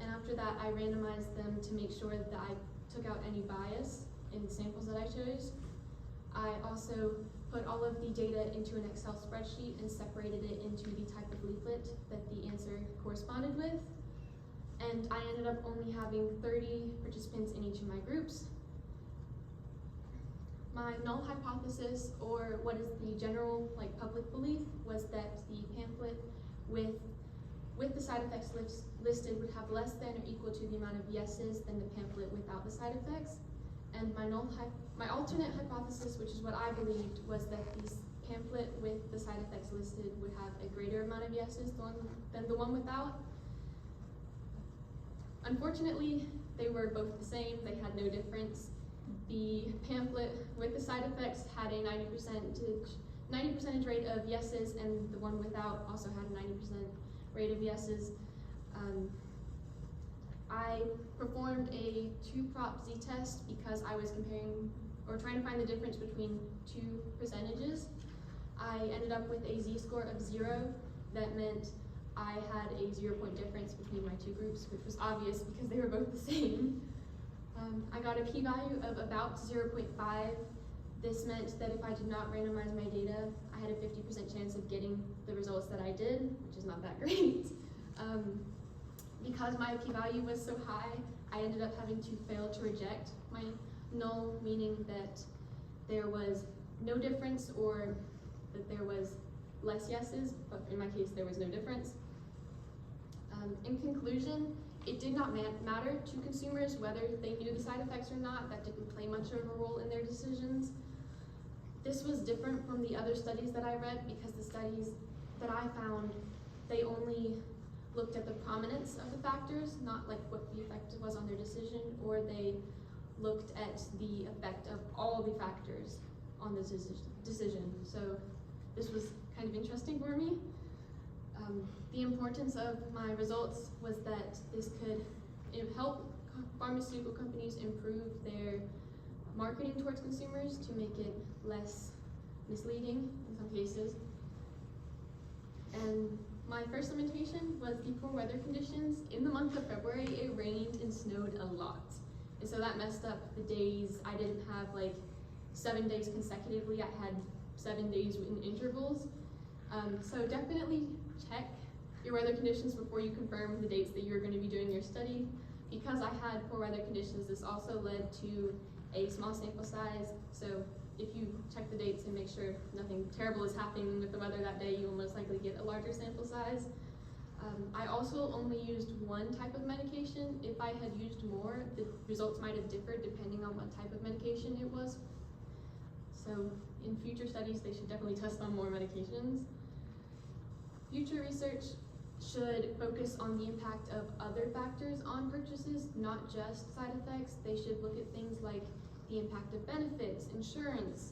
S9: And after that, I randomized them to make sure that I took out any bias in the samples that I chose. I also put all of the data into an Excel spreadsheet and separated it into the type of leaflet that the answer corresponded with. And I ended up only having 30 participants in each of my groups. My null hypothesis, or what is the general public belief, was that the pamphlet with the side effects listed would have less than or equal to the amount of yeses than the pamphlet without the side effects. And my alternate hypothesis, which is what I believed, was that this pamphlet with the side effects listed would have a greater amount of yeses than the one without. Unfortunately, they were both the same. They had no difference. The pamphlet with the side effects had a 90% rate of yeses, and the one without also had a 90% rate of yeses. I performed a 2-prop z-test because I was comparing or trying to find the difference between 2 percentages. I ended up with a z-score of 0. That meant I had a 0-point difference between my 2 groups, which was obvious because they were both the same. I got a p-value of about 0.5. This meant that if I did not randomize my data, I had a 50% chance of getting the results that I did, which is not that great. Because my p-value was so high, I ended up having to fail to reject my null, meaning that there was no difference or that there was less yeses, but in my case there was no difference. In conclusion, it did not matter to consumers whether they knew the side effects or not. That didn't play much of a role in their decisions. This was different from the other studies that I read because the studies that I found, they only looked at the prominence of the factors, not like what the effect was on their decision, or they looked at the effect of all the factors on the decision. So this was kind of interesting for me. The importance of my results was that this could help pharmaceutical companies improve their marketing towards consumers to make it less misleading in some cases. And my first limitation was the poor weather conditions. In the month of February, it rained and snowed a lot. And so that messed up the days. I didn't have 7 days consecutively. I had 7 days in intervals. So definitely check your weather conditions before you confirm the dates that you're going to be doing your study. Because I had poor weather conditions, this also led to a small sample size. So if you check the dates and make sure nothing terrible is happening with the weather that day, you will most likely get a larger sample size. I also only used one type of medication. If I had used more, the results might have differed depending on what type of medication it was. So in future studies, they should definitely test on more medications. Future research should focus on the impact of other factors on purchases, not just side effects. They should look at things like the impact of benefits, insurance,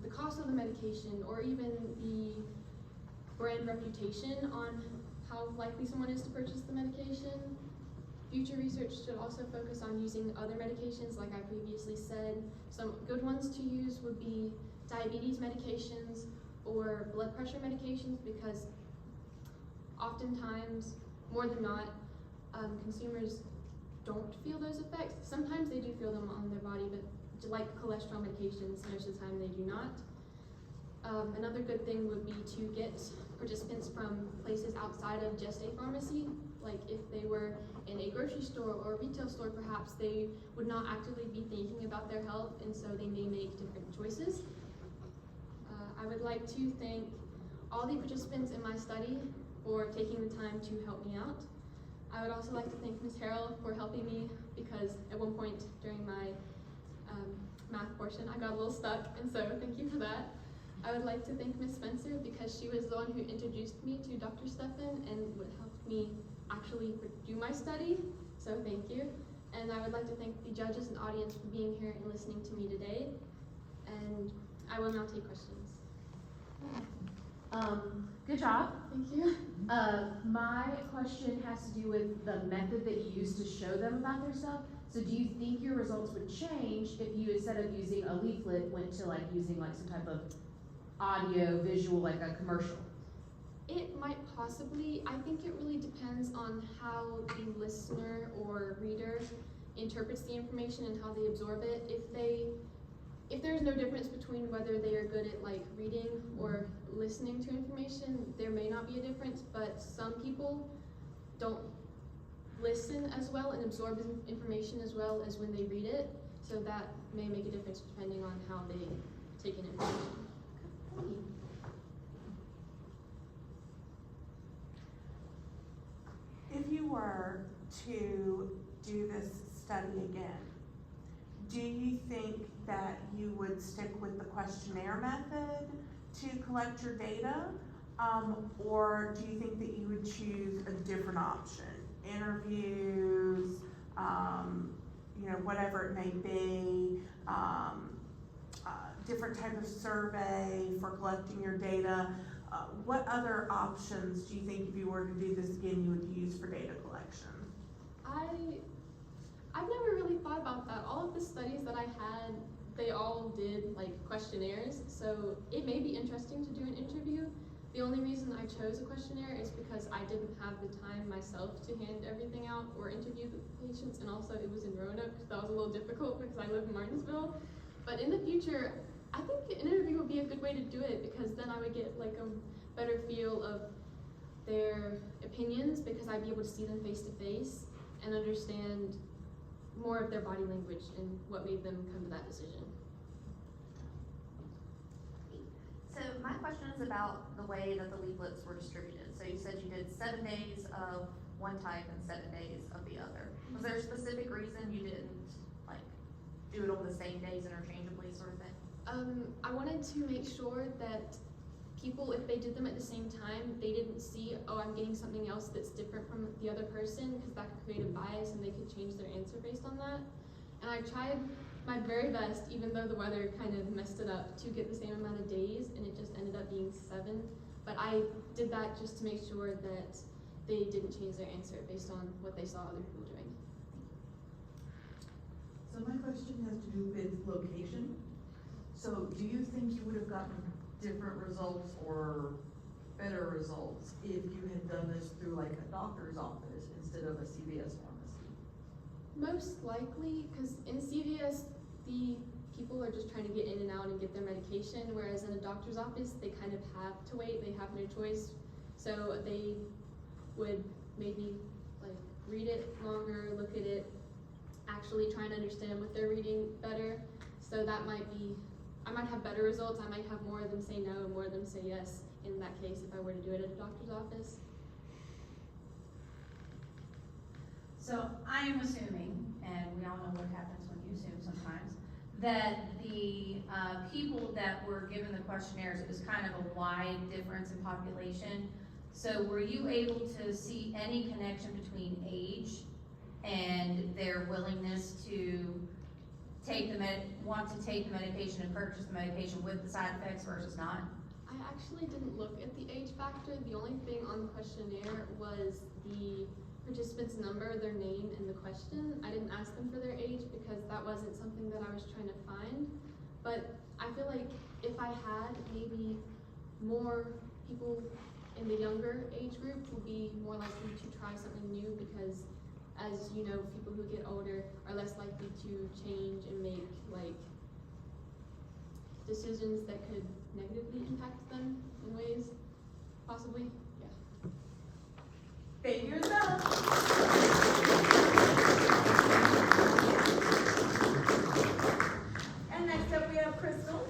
S9: the cost of the medication, or even the brand reputation on how likely someone is to purchase the medication. Future research should also focus on using other medications, like I previously said. Some good ones to use would be diabetes medications or blood pressure medications, because oftentimes, more than not, consumers don't feel those effects. Sometimes they do feel them on their body, but like cholesterol medications, most of the time they do not. Another good thing would be to get participants from places outside of just a pharmacy. Like if they were in a grocery store or a retail store, perhaps they would not actively be thinking about their health, and so they may make different choices. I would like to thank all the participants in my study for taking the time to help me out. I would also like to thank Ms. Harrell for helping me, because at one point during my math portion, I got a little stuck, and so thank you for that. I would like to thank Ms. Spencer, because she was the one who introduced me to Dr. Steffen and would help me actually do my study, so thank you. And I would like to thank the judges and audience for being here and listening to me today, and I will now take questions.
S3: Good job.
S9: Thank you.
S3: My question has to do with the method that you used to show them about their stuff. So do you think your results would change if you, instead of using a leaflet, went to like using like some type of audio, visual, like a commercial?
S9: It might possibly. I think it really depends on how the listener or reader interprets the information and how they absorb it. If there's no difference between whether they are good at like reading or listening to information, there may not be a difference, but some people don't listen as well and absorb information as well as when they read it, so that may make a difference depending on how they take in information.
S3: Thank you.
S4: If you were to do this study again, do you think that you would stick with the questionnaire method to collect your data? Or do you think that you would choose a different option? Interviews, whatever it may be, different type of survey for collecting your data. What other options do you think, if you were to do this again, you would use for data collection?
S9: I've never really thought about that. All of the studies that I had, they all did like questionnaires, so it may be interesting to do an interview. The only reason I chose a questionnaire is because I didn't have the time myself to hand everything out or interview the patients, and also it was in Roanoke, so that was a little difficult because I live in Martinsville. But in the future, I think an interview would be a good way to do it, because then I would get like a better feel of their opinions, because I'd be able to see them face to face and understand more of their body language and what made them come to that decision.
S5: So my question is about the way that the leaflets were distributed. So you said you did 7 days of one type and 7 days of the other. Was there a specific reason you didn't like do it on the same days interchangeably, sort of thing?
S9: I wanted to make sure that people, if they did them at the same time, they didn't see, oh, I'm getting something else that's different from the other person, because that could create a bias and they could change their answer based on that. And I tried my very best, even though the weather kind of messed it up, to get the same amount of days, and it just ended up being 7. But I did that just to make sure that they didn't change their answer based on what they saw other people doing.
S6: So my question has to do with location. So do you think you would have gotten different results or better results if you had done this through like a doctor's office instead of a CVS pharmacy?
S9: Most likely, because in CVS, the people are just trying to get in and out and get their medication, whereas in a doctor's office, they kind of have to wait, they have no choice. So they would maybe like read it longer, look at it, actually trying to understand what they're reading better. So that might be, I might have better results. I might have more of them say no and more of them say yes in that case if I were to do it at a doctor's office.
S7: So I am assuming, and we all know what happens when you assume sometimes, that the people that were given the questionnaires, it was kind of a wide difference in population. So were you able to see any connection between age and their willingness to take want to take the medication and purchase the medication with the side effects versus not?
S9: I actually didn't look at the age factor. The only thing on the questionnaire was the participant's number, their name, and the question. I didn't ask them for their age because that wasn't something that I was trying to find. But I feel like if I had maybe more people in the younger age group will be more likely to try something new because, as you know, people who get older are less likely to change and make like decisions that could negatively impact them in ways, possibly. Yeah.
S1: Figures out. And next up we have Crystal.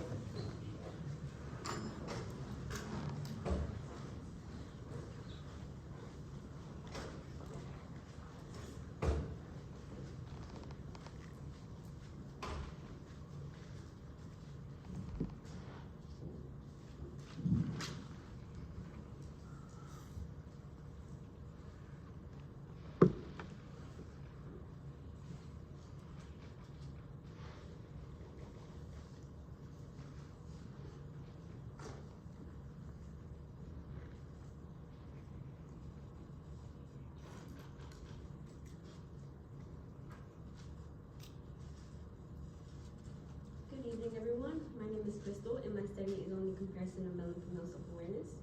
S10: Good evening, everyone. My name is Crystal, and my study is on the comparison of male and female self-awareness.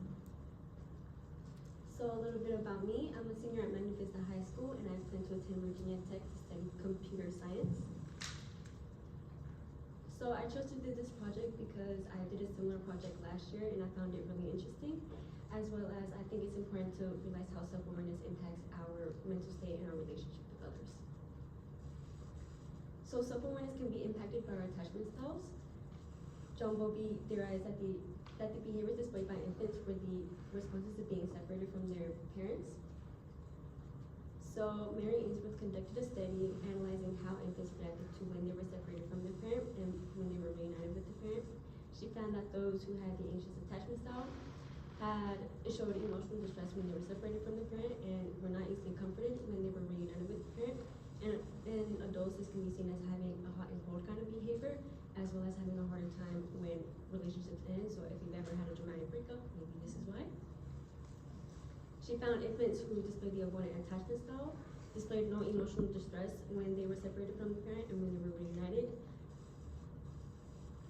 S10: So a little bit about me. I'm a senior at Magna Vista High School, and I plan to attend Virginia Tech to study computer science. So I chose to do this project because I did a similar project last year, and I found it really interesting, as well as I think it's important to realize how self-awareness impacts our mental state and our relationship with others. So self-awareness can be impacted by our attachment styles. John Bowlby theorized that the behaviors displayed by infants were the responses to being separated from their parents. So Mary Ainsworth conducted a study analyzing how infants reacted to when they were separated from their parent and when they were reunited with the parent. She found that those who had the anxious attachment style showed emotional distress when they were separated from the parent and were not easily comforted when they were reunited with the parent. And in adults, this can be seen as having a hot and cold kind of behavior, as well as having a harder time when relationships end. So if you've ever had a dramatic breakup, maybe this is why. She found infants who displayed the avoidant attachment style displayed no emotional distress when they were separated from the parent and when they were reunited.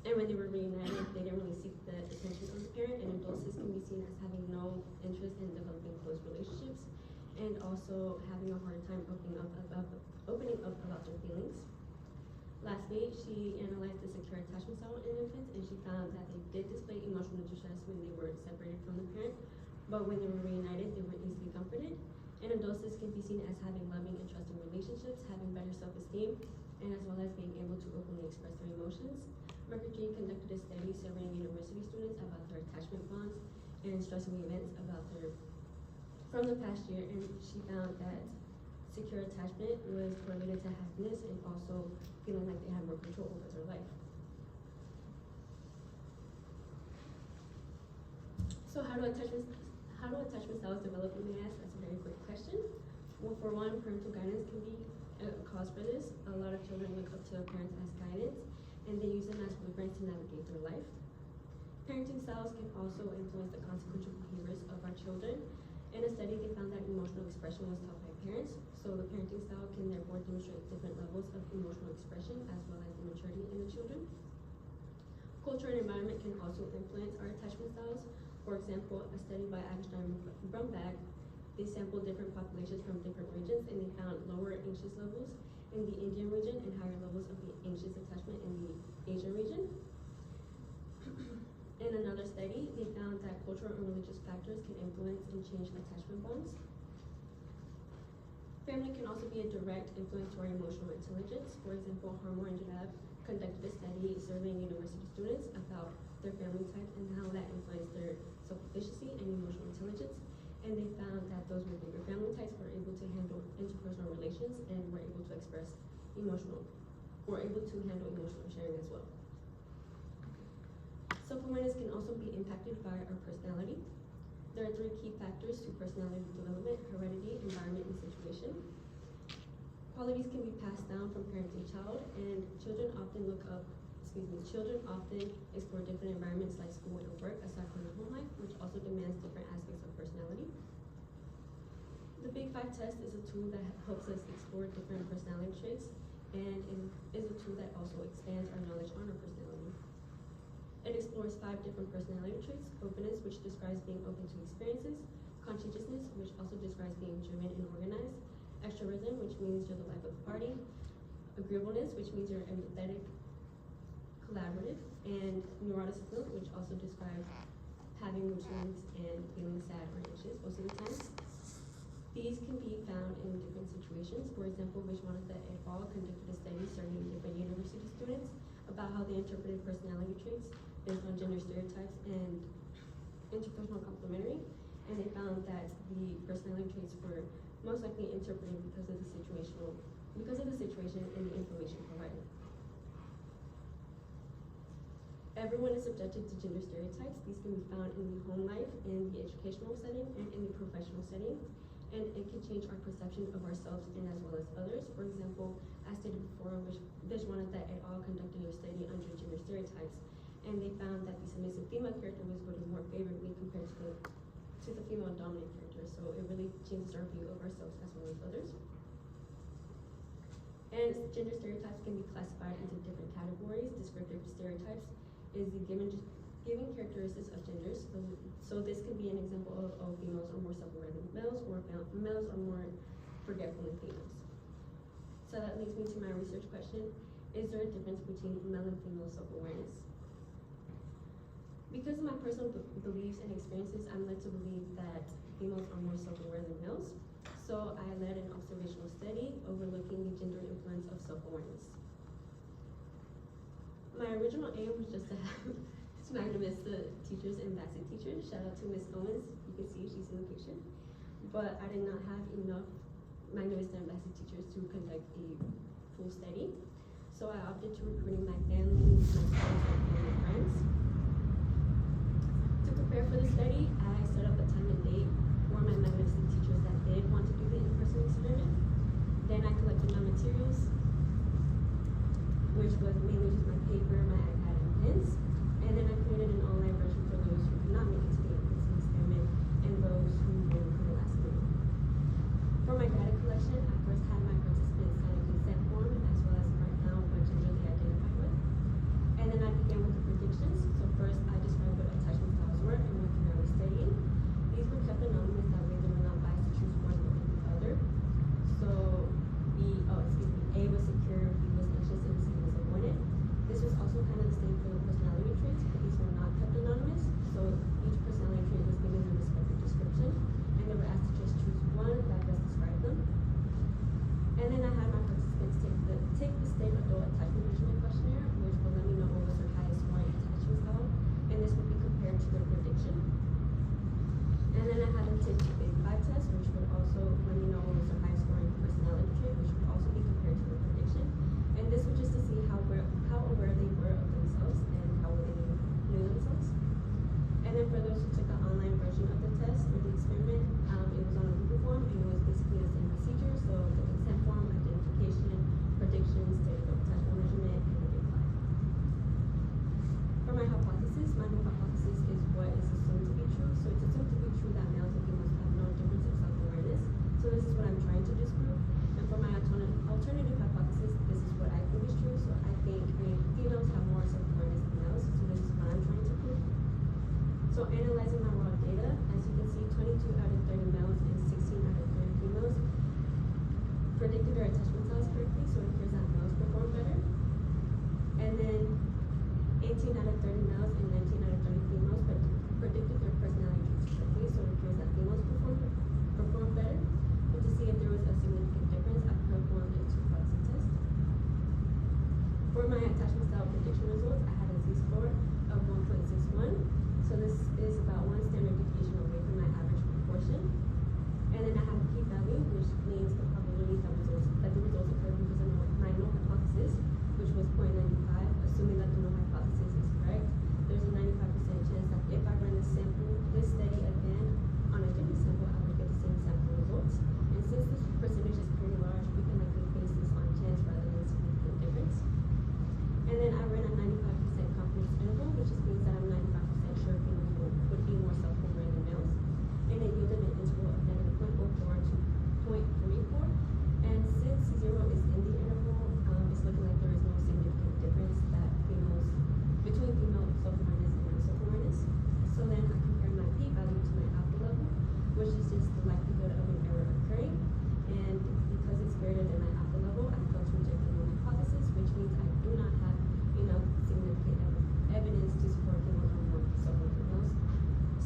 S10: And when they were reunited, they didn't really seek the attention of the parent. And adults, this can be seen as having no interest in developing close relationships and also having a hard time opening up about their feelings. Lastly, she analyzed the secure attachment style in infants, and she found that they did display emotional distress when they were separated from the parent, but when they were reunited, they were easily comforted. In adults, this can be seen as having loving and trusting relationships, having better self-esteem, and as well as being able to openly express their emotions. Mercury conducted a study surveying university students about their attachment bonds and stressful events from the past year, and she found that secure attachment was correlated to happiness and also feeling like they had more control over their life. So how do attachment styles develop in the ass? That's a very quick question. Well, for one, parental guidance can be a cause for this. A lot of children look up to their parents as guidance, and they use them as blueprints to navigate their life. Parenting styles can also influence the consequential behaviors of our children. In a study, they found that emotional expression was taught by parents, so the parenting style can therefore demonstrate different levels of emotional expression as well as the maturity in the children. Culture and environment can also influence our attachment styles. For example, a study by Agstein and Brumbag, they sampled different populations from different regions, and they found lower anxious levels in the Indian region and higher levels of the anxious attachment in the Asian region. In another study, they found that cultural and religious factors can influence and change attachment bonds. family can also be a direct influence to our emotional intelligence. For example, Harmore and Janab conducted a study surveying university students about their family type and how that influenced their self-efficacy and emotional intelligence. And they found that those with bigger family types were able to handle interpersonal relations and were able to handle emotional sharing as well. Self-awareness can also be impacted by our personality. There are 3 key factors to personality development: heredity, environment, and situation. Qualities can be passed down from parent to child, and children often explore different environments like school and work aside from their home life, which also demands different aspects of personality. The Big 5 test is a tool that helps us explore different personality traits, and is a tool that also expands our knowledge on our personality. It explores 5 different personality traits: openness, which describes being open to experiences; conscientiousness, which also describes being driven and organized; extroversion, which means you're the life of the party; agreeableness, which means you're empathetic, collaborative; and neuroticism, which also describes having mood swings and feeling sad or anxious most of the time. These can be found in different situations. For example, Vishwanatha et al. Conducted a study surveying different university students about how they interpreted personality traits based on gender stereotypes and interpersonal complementary, and they found that the personality traits were most likely interpreted because of the situation and the information provided. Everyone is subjected to gender stereotypes. These can be found in the home life, in the educational setting, and in the professional setting. And it can change our perception of ourselves and as well as others. For example, as stated before, Vishwanatha et al. Conducted a study under gender stereotypes, and they found that the submissive female character was voted more favorably compared to the female dominant character. So it really changes our view of ourselves as well as others. And gender stereotypes can be classified into different categories. Descriptive stereotypes is the given characteristics of genders. So this could be an example of, females are more self-aware than males, or males are more forgetful than females. So that leads me to my research question: is there a difference between male and female self-awareness? Because of my personal beliefs and experiences, I'm led to believe that females are more self-aware than males. So I led an observational study overlooking the gender influence of self-awareness. My original aim was just to have magnanimous teachers and vaccine teachers. Shout out to Miss Owens, you can see she's in the picture. But I did not have enough magnanimous and vaccine teachers to conduct the full study. So I opted to recruiting my family, my friends, and family friends. To prepare for the study, I set up a time and date for my magnificent teachers that did want to do the in-person experiment. Then I collected my materials, which was mainly just my paper, my iPad, and pens. And then I created an online version for those who could not make it to the in-person experiment and those who waited for the last minute. For my data collection, I first had my participants sign a consent form as well as write down what gender they identified with. And then I began with the predictions. So first I described what attachment styles were and what I was studying. These were kept anonymous, that way they were not biased to choose one over the other. So A was secure, B was anxious, and C was avoidant. This was also kind of the same for the personality traits, but these were not kept anonymous. So each personality trait was given a respective description, and they were asked to just choose one that best described them. And then I had my participants take the state adult attachment measurement questionnaire, which will let me know what was their highest scoring attachment style, and this would be compared to their prediction. And then I had them take the Big 5 test, which would also let me know what was their highest scoring personality trait, which would also be compared to their prediction. And this was just to see how aware they were of themselves and how they knew themselves. And then for those who took the online version of the test or the experiment, it was on a Google form, and it was basically the same procedure. So the consent form, identification, predictions, state of attachment measurement, and the Big 5. For my hypothesis is what is assumed to be true. So it's assumed to be true that males and females have no difference in self-awareness. So this is what I'm trying to disprove. And for my alternative hypothesis, this is what I think is true. So I think females have more self-awareness than males. So this is what I'm trying to prove. So analyzing my raw data, as you can see, 22 out of 30 males and 16 out of 30 females predicted their attachment styles correctly. So it appears that males perform better. And then 18 out of 30 males and 19 out of 30 females predicted their personality traits correctly. So it appears that females perform better. But to see if there was a significant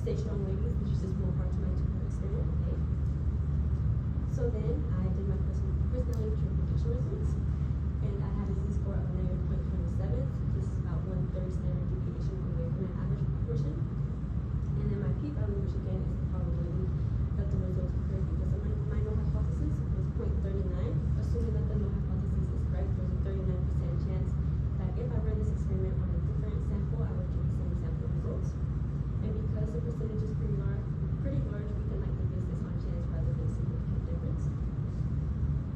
S10: Stay Strong Ladies, which is just more part to my two-part experiment. Okay. So then I did my personality trait prediction results, and I had a z-score of -0.27. This is about 1/3 standard deviation away from the average proportion. And then my p-value, which again is the probability that the results occur because of my null hypothesis, was 0.39. Assuming that the null hypothesis is correct, there's a 39% chance that if I ran this experiment on a different sample, I would get the same sample results. And because the percentage is pretty large, we can like to base this on chance rather than significant difference.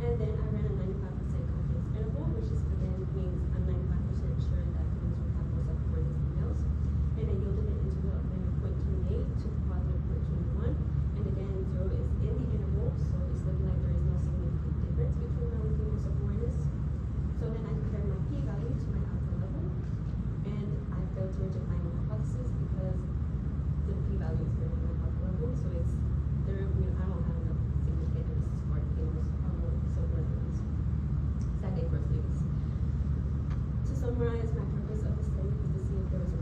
S10: And then I ran a 95% confidence interval, which is again means I'm 95% sure that females will have more self-awareness than males. And it yielded an interval of -0.28 to +0.21. And again, 0 is in the interval, so it's looking like there is no significant difference between male and female self-awareness. So then I compared my p-value to my alpha level, and I failed to reject my null hypothesis because the p-value is greater than my alpha level, so it's there. I don't have enough significant evidence for females more self-awareness. Sad day for us ladies. To summarize, my purpose of the study was to see if there was a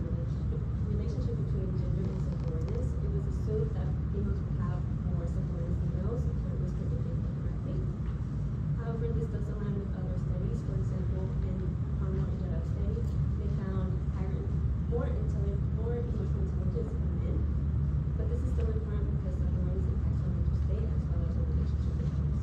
S10: relationship between gender and self-awareness. It was assumed that females would have more self-awareness than males, so it was predicted correctly. However, this does align with other studies. For example, in Conroe and Judd study, they found more emotional intelligence in men. But this is still important because self-awareness impacts our mental state as well as our relationship with others.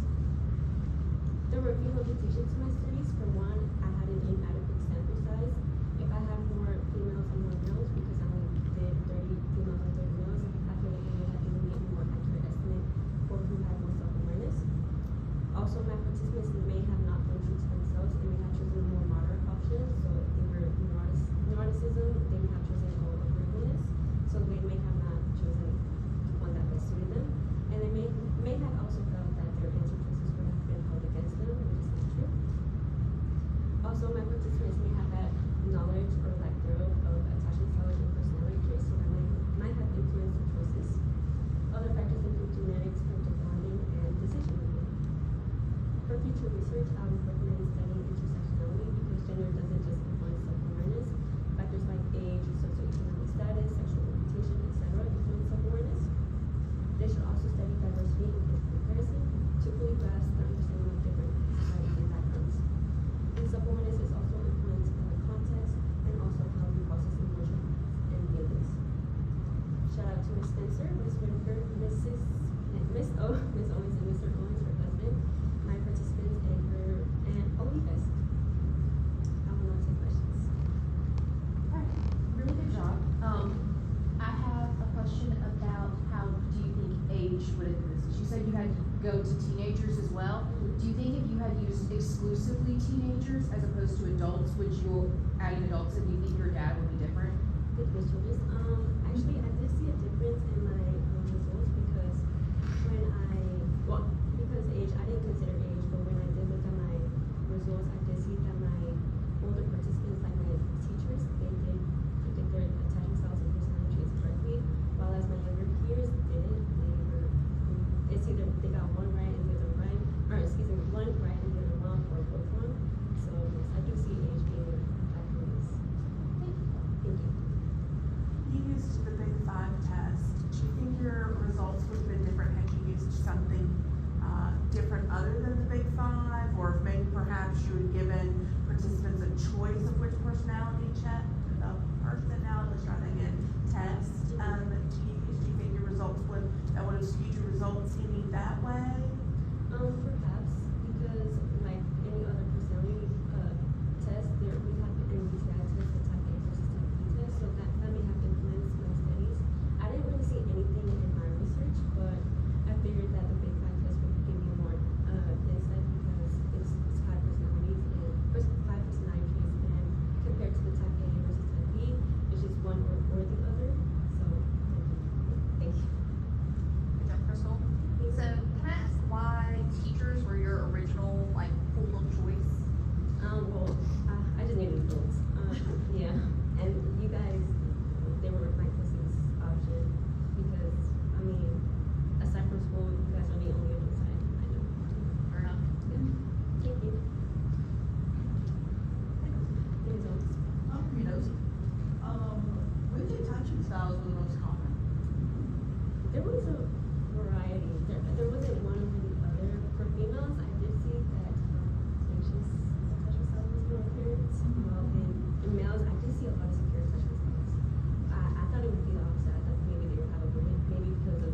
S10: There were a few limitations to my studies. For one, I had an inadequate sample size. If I had more females and more males, because I only did 30 females and 30 males, I feel like it would have given me a more accurate estimate for who had more self-awareness. Also, my participants may have not been true to themselves and may have chosen a more moderate option. So if they were neuroticism, they may have chosen agreeableness. So they may have not chosen one that best suited them. And they may have also felt that their answer choices would have been held against them, which is not true. Also, my participants may have had knowledge or lack thereof of attachment styles and personality traits, so that might have influenced their choices. Other factors include genetics, parental bonding, and decision making. For future research, I would recommend studying intersectionality because gender doesn't just influence self-awareness. Factors like age, socioeconomic status, sexual orientation, etc. influence self-awareness. They should also study diversity and comparison to fully grasp the understanding of different societies and backgrounds. And self-awareness is also influenced by the context and also how we process emotions and feelings. Shout out to Ms. Spencer, Ms. Winford, Miss Owens, and Mr. Owens for president, my participants, and all of you guys. I will now take questions.
S3: Alright, really good job. I have a question about how do you think age would influence this? You said you had to go to teenagers as well. Do you think if you had used exclusively teenagers as opposed to adults, would you adding adults, and do you think your data would be different?
S10: Good question. Actually, I did see a difference in my results because because age, I didn't consider age, but when I did look at my results, I did see that my older participants, like my teachers, they did predict their attachment styles and personality traits correctly, while as my younger peers didn't. It's either they got one right and the other right, or excuse me, one right and the other wrong, or both wrong. So yes, I do see age being a factor in this. Thank you.
S4: You used the Big Five test. Do you think your results would have been different had you used something different other than the Big Five? Or if maybe perhaps you had given participants a choice of which personality test do you think your results would have skewed your results any that way?
S10: Perhaps, because like any other personality test, we have an MBTI test, the type A versus type B test, so that may have influenced my studies. I didn't really see anything in my research, but I figured that the Big Five test would give me more insight because it's five personalities and compared to the type there was a variety. There wasn't one over the other. For females, I did see that anxious sexual self was more apparent. In males, I did see a lot of secure sexual self. I thought it would be the opposite. I thought maybe they would have a woman, maybe because of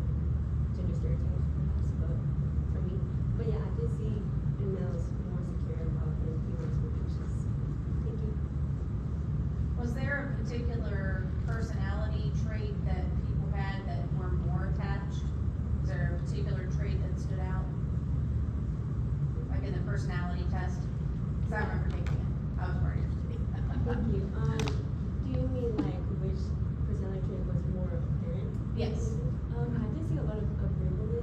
S10: gender stereotypes, perhaps. But for me, but yeah, I did see in males more secure and females more anxious. Thank you.
S7: Was there a particular personality trait that people had that were more attached? Was there a particular trait that stood out? Like in the personality test? Cause I remember taking it. I was worried.
S10: Thank you. Do you mean like which personality trait was more apparent?
S7: Yes.
S10: I did see a lot of verbally